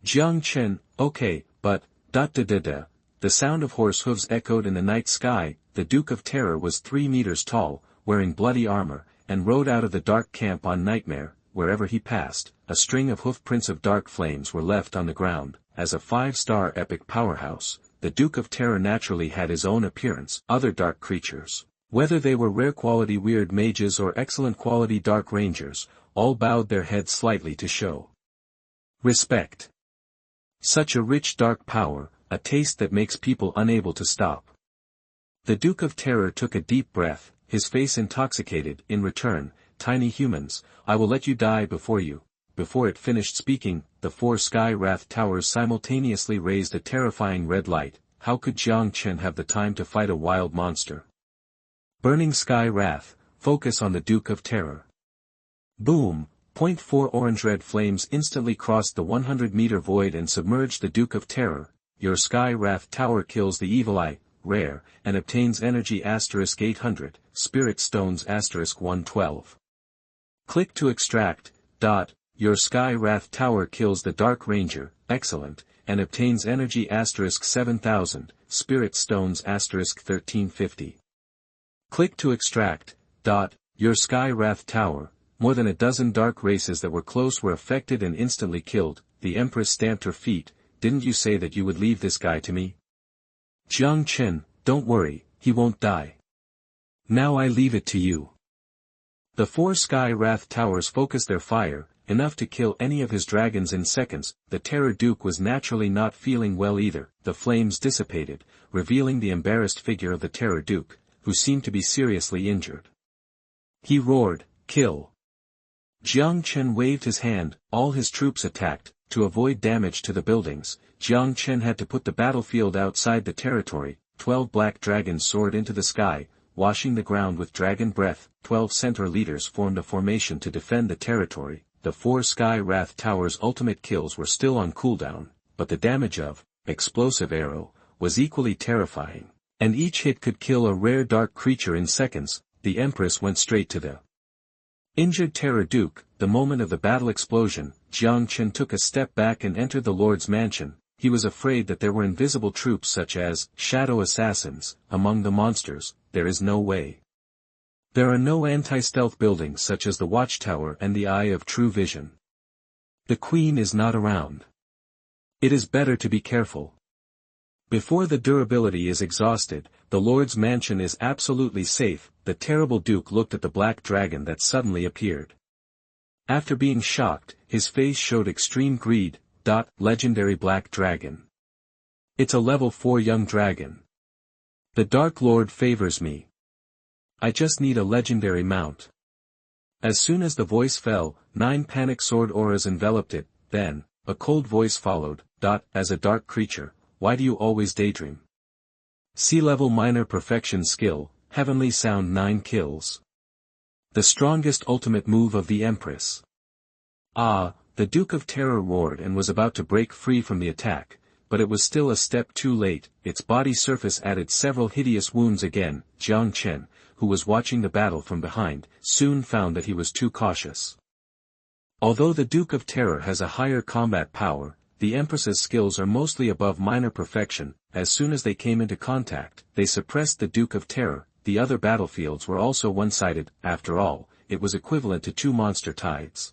[SPEAKER 1] Jiang Chen, okay, but, The sound of horse hooves echoed in the night sky. The Duke of Terror was 3 meters tall, wearing bloody armor, and rode out of the dark camp on Nightmare. Wherever he passed, a string of hoof prints of dark flames were left on the ground. as a 5-star epic powerhouse, the Duke of Terror naturally had his own appearance. Other dark creatures, whether they were rare quality weird mages or excellent quality dark rangers, all bowed their heads slightly to show respect. Such a rich dark power, a taste that makes people unable to stop. The Duke of Terror took a deep breath, his face intoxicated. In return, tiny humans, I will let you die before you. Before it finished speaking, the 4 Sky Wrath Towers simultaneously raised a terrifying red light. How could Jiang Chen have the time to fight a wild monster? Burning Sky Wrath, focus on the Duke of Terror. Boom! 4 orange-red flames instantly crossed the 100-meter void and submerged the Duke of Terror. Your Sky Wrath Tower kills the Evil Eye, rare, and obtains energy *800, Spirit Stones *112. Click to extract. Your Sky Wrath Tower kills the Dark Ranger, excellent, and obtains energy *7000, Spirit Stones *1350. Click to extract. Your Sky Wrath Tower, more than a dozen dark races that were close were affected and instantly killed. The Empress stamped her feet. Didn't you say that you would leave this guy to me? Jiang Chen, don't worry, he won't die. Now I leave it to you. The 4 Sky Wrath Towers focused their fire, enough to kill any of his dragons in seconds. The Terror Duke was naturally not feeling well either. The flames dissipated, revealing the embarrassed figure of the Terror Duke, who seemed to be seriously injured. He roared, "Kill!" Jiang Chen waved his hand. All his troops attacked. To avoid damage to the buildings, Jiang Chen had to put the battlefield outside the territory. 12 black dragons soared into the sky, washing the ground with dragon breath. 12 centaur leaders formed a formation to defend the territory. The 4 Sky Wrath Towers' ultimate kills were still on cooldown, but the damage of explosive arrow was equally terrifying, and each hit could kill a rare dark creature in seconds. The Empress went straight to the injured Terror Duke. The moment of the battle explosion, Jiang Chen took a step back and entered the Lord's mansion. He was afraid that there were invisible troops such as shadow assassins among the monsters. There is no way. There are no anti-stealth buildings such as the Watchtower and the Eye of True Vision. The Queen is not around. It is better to be careful. Before the durability is exhausted, the Lord's mansion is absolutely safe. The terrible Duke looked at the black dragon that suddenly appeared. After being shocked, his face showed extreme greed. Legendary Black Dragon. It's a level 4 young dragon. The Dark Lord favors me. I just need a legendary mount. As soon as the voice fell, 9 panic sword auras enveloped it. Then, a cold voice followed. As a dark creature, why do you always daydream? C-level minor perfection skill, heavenly sound 9 kills. The strongest ultimate move of the Empress. Ah, the Duke of Terror roared and was about to break free from the attack, but it was still a step too late. Its body surface added several hideous wounds again. Jiang Chen, who was watching the battle from behind, soon found that he was too cautious. Although the Duke of Terror has a higher combat power, the Empress's skills are mostly above minor perfection. As soon as they came into contact, they suppressed the Duke of Terror. The other battlefields were also one-sided. After all, it was equivalent to 2 monster tides.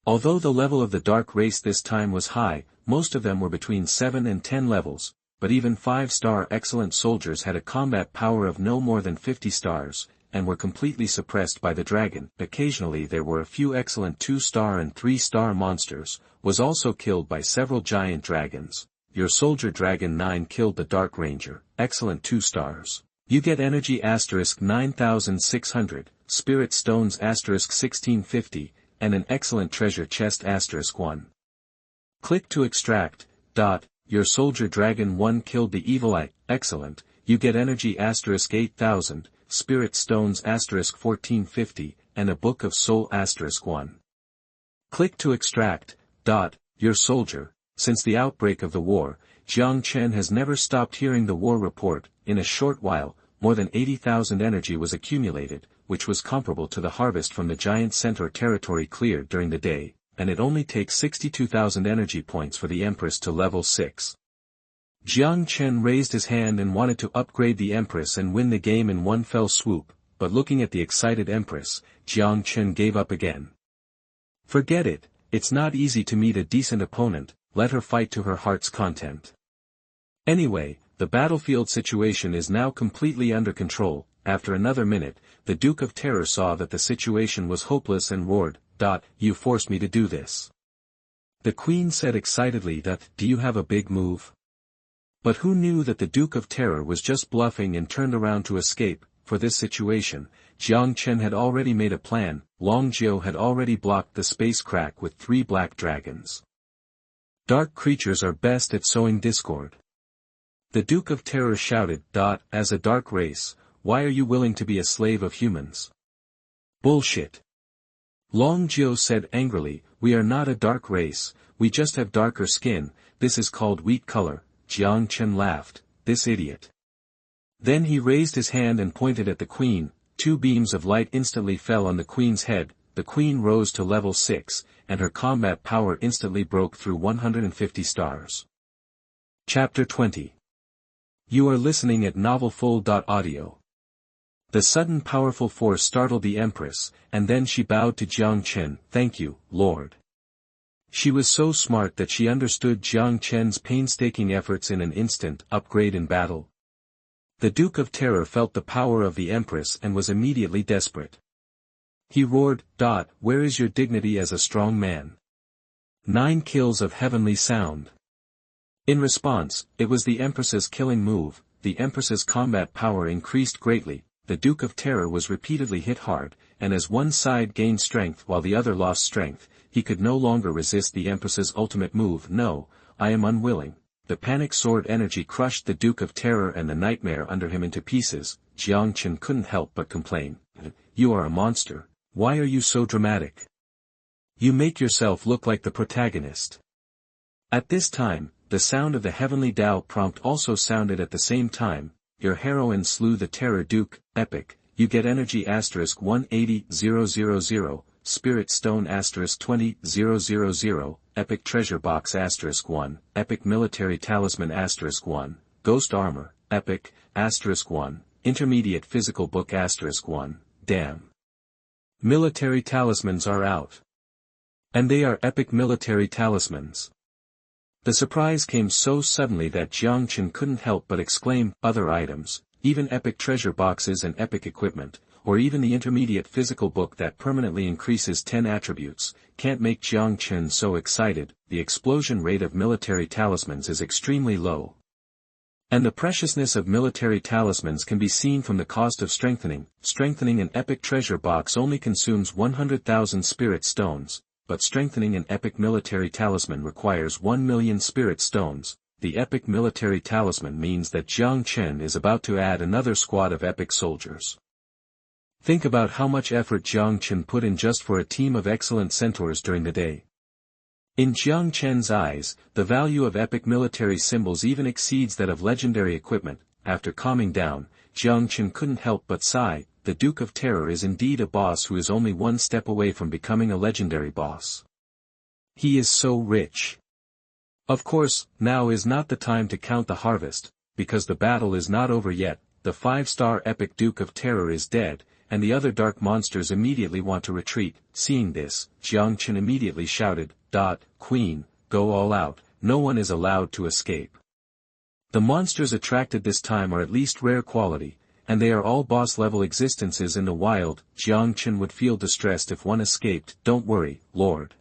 [SPEAKER 1] Although the level of the dark race this time was high, most of them were between 7 and 10 levels, but even 5-star excellent soldiers had a combat power of no more than 50 stars, and were completely suppressed by the dragon. Occasionally there were a few excellent 2-star and 3-star monsters, was also killed by several giant dragons. Your Soldier Dragon 9 killed the Dark Ranger, excellent 2 stars. You get energy *9600, Spirit Stones *1650, and an excellent treasure chest *1. Click to extract. Your Soldier Dragon 1 killed the Evil Eye, excellent, you get energy *8000, Spirit Stones *1450, and a Book of Soul *1. Click to extract. Your Soldier. Since the outbreak of the war, Jiang Chen has never stopped hearing the war report. In a short while, more than 80,000 energy was accumulated, which was comparable to the harvest from the giant centaur territory cleared during the day, and it only takes 62,000 energy points for the Empress to level 6. Jiang Chen raised his hand and wanted to upgrade the Empress and win the game in one fell swoop, but looking at the excited Empress, Jiang Chen gave up again. Forget it, it's not easy to meet a decent opponent. let her fight to her heart's content. Anyway, the battlefield situation is now completely under control. After another minute, the Duke of Terror saw that the situation was hopeless and roared, "You forced me to do this." The Queen said excitedly that, "Do you have a big move?" But who knew that the Duke of Terror was just bluffing and turned around to escape? For this situation, Jiang Chen had already made a plan. Long Jiu had already blocked the space crack with 3 black dragons. Dark creatures are best at sowing discord. The Duke of Terror shouted, "As a dark race, why are you willing to be a slave of humans?" "Bullshit." Long Jiu said angrily, "We are not a dark race, we just have darker skin, this is called wheat color." Jiang Chen laughed, "This idiot." Then he raised his hand and pointed at the Queen. 2 beams of light instantly fell on the Queen's head. The Queen rose to level 6, and her combat power instantly broke through 150 stars. Chapter 20. You are listening at novelfull.audio. The sudden powerful force startled the Empress, and then she bowed to Jiang Chen. "Thank you, Lord." She was so smart that she understood Jiang Chen's painstaking efforts in an instant. Upgrade in battle. The Duke of Terror felt the power of the Empress and was immediately desperate. He roared, "Where is your dignity as a strong man? 9 kills of heavenly sound." In response, it was the Empress's killing move. The Empress's combat power increased greatly. The Duke of Terror was repeatedly hit hard, and as one side gained strength while the other lost strength, he could no longer resist the Empress's ultimate move. "No, I am unwilling." The panic sword energy crushed the Duke of Terror and the nightmare under him into pieces. Jiang Chen couldn't help but complain, "You are a monster, why are you so dramatic? You make yourself look like the protagonist." At this time, the sound of the heavenly Tao prompt also sounded at the same time. "Your heroine slew the Terror Duke, epic, you get energy *180,000, Spirit Stone *20,000, Epic Treasure Box *1, Epic Military Talisman *1, Ghost Armor, Epic, *1, Intermediate Physical Book *1, damn. Military talismans are out. And they are epic military talismans." The surprise came so suddenly that Jiang Chen couldn't help but exclaim, "Other items, even epic treasure boxes and epic equipment, or even the intermediate physical book that permanently increases 10 attributes, can't make Jiang Chen so excited." The explosion rate of military talismans is extremely low. And the preciousness of military talismans can be seen from the cost of strengthening. Strengthening an epic treasure box only consumes 100,000 spirit stones. But strengthening an epic military talisman requires 1 million spirit stones. The epic military talisman means that Jiang Chen is about to add another squad of epic soldiers. Think about how much effort Jiang Chen put in just for a team of excellent centaurs during the day. In Jiang Chen's eyes, the value of epic military symbols even exceeds that of legendary equipment. After calming down, Jiang Chen couldn't help but sigh. The Duke of Terror is indeed a boss who is only one step away from becoming a legendary boss. He is so rich. Of course, now is not the time to count the harvest, because the battle is not over yet. The 5-star epic Duke of Terror is dead, and the other dark monsters immediately want to retreat. Seeing this, Jiang Chen immediately shouted, "Queen, go all out, no one is allowed to escape." The monsters attracted this time are at least rare quality, and they are all boss-level existences in the wild. Jiang Chen would feel distressed if one escaped. "Don't worry, Lord."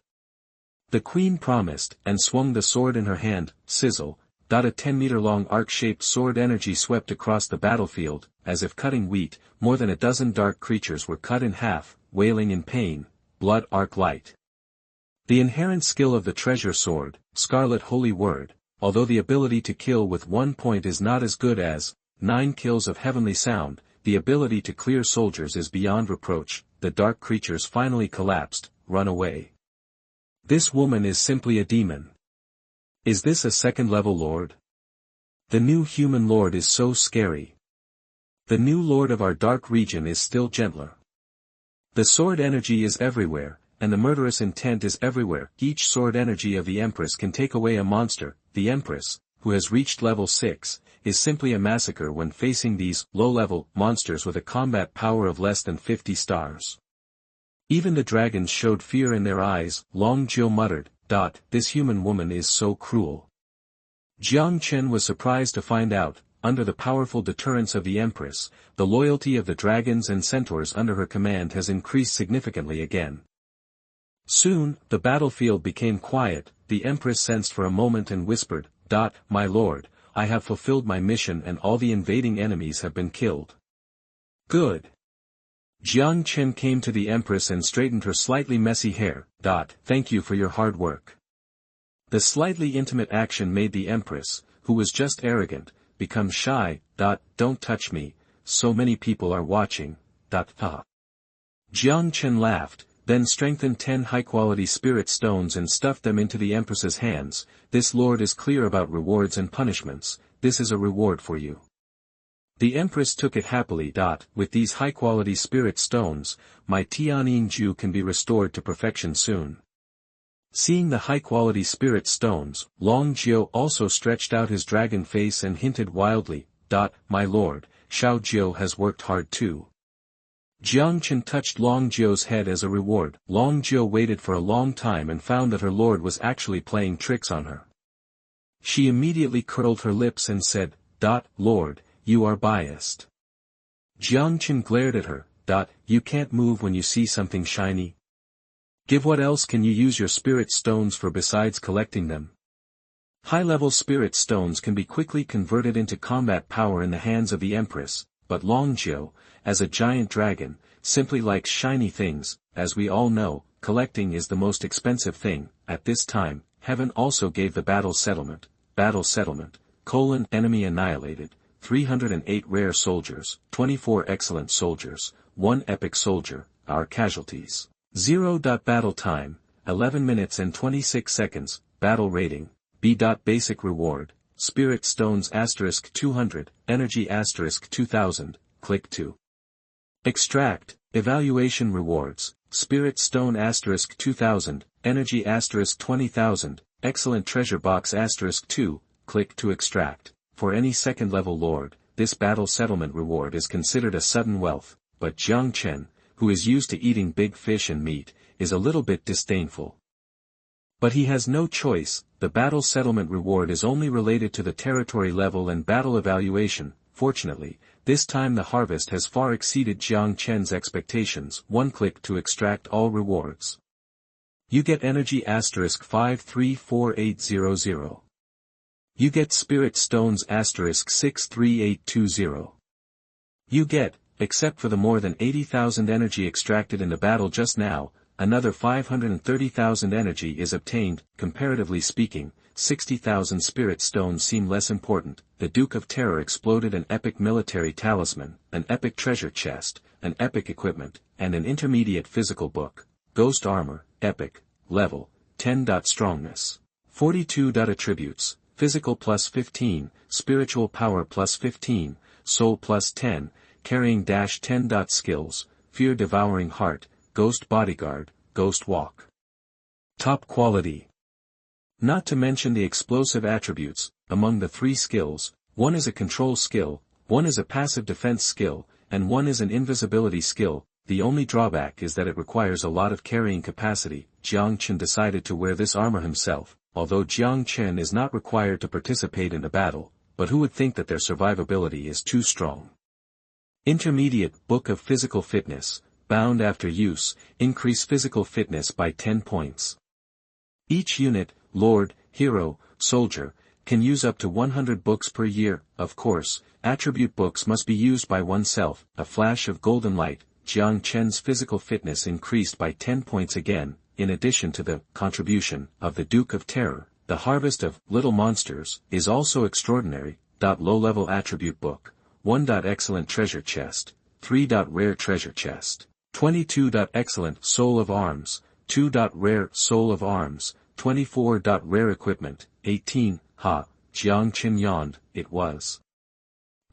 [SPEAKER 1] The Queen promised, and swung the sword in her hand. Sizzle, a 10-meter-long arc-shaped sword energy swept across the battlefield, as if cutting wheat. More than a dozen dark creatures were cut in half, wailing in pain. Blood arc light. The inherent skill of the treasure sword, Scarlet Holy Word, although the ability to kill with 1 point is not as good as 9 kills of heavenly sound, the ability to clear soldiers is beyond reproach. The dark creatures finally collapsed. Run away. This woman is simply a demon. Is this a second-level lord? The new human lord is so scary. The new lord of our dark region is still gentler. The sword energy is everywhere, and the murderous intent is everywhere. Each sword energy of the Empress can take away a monster. The Empress, who has reached level 6, is simply a massacre when facing these low-level monsters with a combat power of less than 50 stars. Even the dragons showed fear in their eyes. Long Jiu muttered, This human woman is so cruel. Jiang Chen was surprised to find out, under the powerful deterrence of the Empress, the loyalty of the dragons and centaurs under her command has increased significantly again. Soon, the battlefield became quiet. The Empress sensed for a moment and whispered, My lord, I have fulfilled my mission and all the invading enemies have been killed. Good. Jiang Chen came to the Empress and straightened her slightly messy hair. Thank you for your hard work. The slightly intimate action made the Empress, who was just arrogant, become shy. Don't touch me, so many people are watching. Jiang Chen laughed, then strengthened 10 high-quality spirit stones and stuffed them into the Empress's hands. This lord is clear about rewards and punishments. This is a reward for you. The Empress took it happily. With these high-quality spirit stones, my Tianjin Ju can be restored to perfection soon. Seeing the high-quality spirit stones, Long Jiu also stretched out his dragon face and hinted wildly, My lord, Xiao Jiu has worked hard too. Jiang Chen touched Long Jiu's head as a reward. Long Jiu waited for a long time and found that her lord was actually playing tricks on her. She immediately curled her lips and said, Lord, you are biased. Jiang Chen glared at her. You can't move when you see something shiny. Give what else can you use your spirit stones for besides collecting them? High-level spirit stones can be quickly converted into combat power in the hands of the Empress, but Long Jiu, as a giant dragon, simply likes shiny things. As we all know, collecting is the most expensive thing. At this time, Heaven also gave the battle settlement, enemy annihilated, 308 rare soldiers, 24 excellent soldiers, 1 epic soldier, our casualties. 0. Battle time, 11 minutes and 26 seconds, battle rating, B. Basic reward, Spirit Stones * 200, Energy * 2000, click to extract. Evaluation rewards, Spirit Stone * 2000, Energy * 20,000, Excellent Treasure Box * 2, click to extract. For any second-level lord, this battle settlement reward is considered a sudden wealth, but Jiang Chen, who is used to eating big fish and meat, is a little bit disdainful. But he has no choice. The battle settlement reward is only related to the territory level and battle evaluation. Fortunately, this time the harvest has far exceeded Jiang Chen's expectations. 1 click to extract all rewards. You get Energy * 534800. You get Spirit Stones * 63820. You get, except for the more than 80,000 energy extracted in the battle just now, another 530,000 energy is obtained. Comparatively speaking, 60,000 spirit stones seem less important. The Duke of Terror exploded an epic military talisman, an epic treasure chest, an epic equipment, and an intermediate physical book. Ghost armor, epic, level, 10. Strongness, 42. Attributes, physical +15, spiritual power +15, soul +10, carrying -10. Skills, fear devouring heart, ghost bodyguard, ghost walk. Top quality. Not to mention the explosive attributes. Among the 3 skills, 1 is a control skill, 1 is a passive defense skill, and 1 is an invisibility skill. The only drawback is that it requires a lot of carrying capacity. Jiang Chen decided to wear this armor himself, although Jiang Chen is not required to participate in the battle, but who would think that their survivability is too strong. Intermediate Book of Physical Fitness, bound after use, increase physical fitness by 10 points. Each unit, Lord, Hero, Soldier, can use up to 100 books per year. Of course, attribute books must be used by oneself. A flash of golden light, Jiang Chen's physical fitness increased by 10 points again. In addition to the contribution of the Duke of Terror, the harvest of little monsters is also extraordinary. Low-level attribute book, 1. Excellent treasure chest, 3. Rare treasure chest, 22. Excellent soul of arms, 2. Rare soul of arms, 24. Rare equipment, 18. Jiang Chen yawned. It was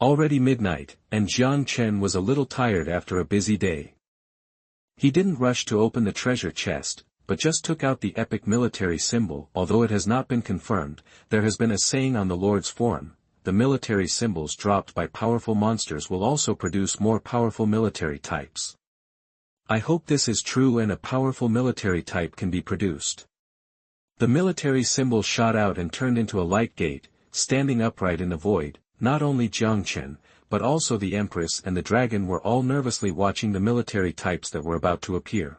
[SPEAKER 1] already midnight, and Jiang Chen was a little tired after a busy day. He didn't rush to open the treasure chest, but just took out the epic military symbol. Although it has not been confirmed, there has been a saying on the Lord's Forum, the military symbols dropped by powerful monsters will also produce more powerful military types. I hope this is true and a powerful military type can be produced. The military symbol shot out and turned into a light gate, standing upright in the void. Not only Jiang Chen, but also the Empress and the dragon were all nervously watching the military types that were about to appear.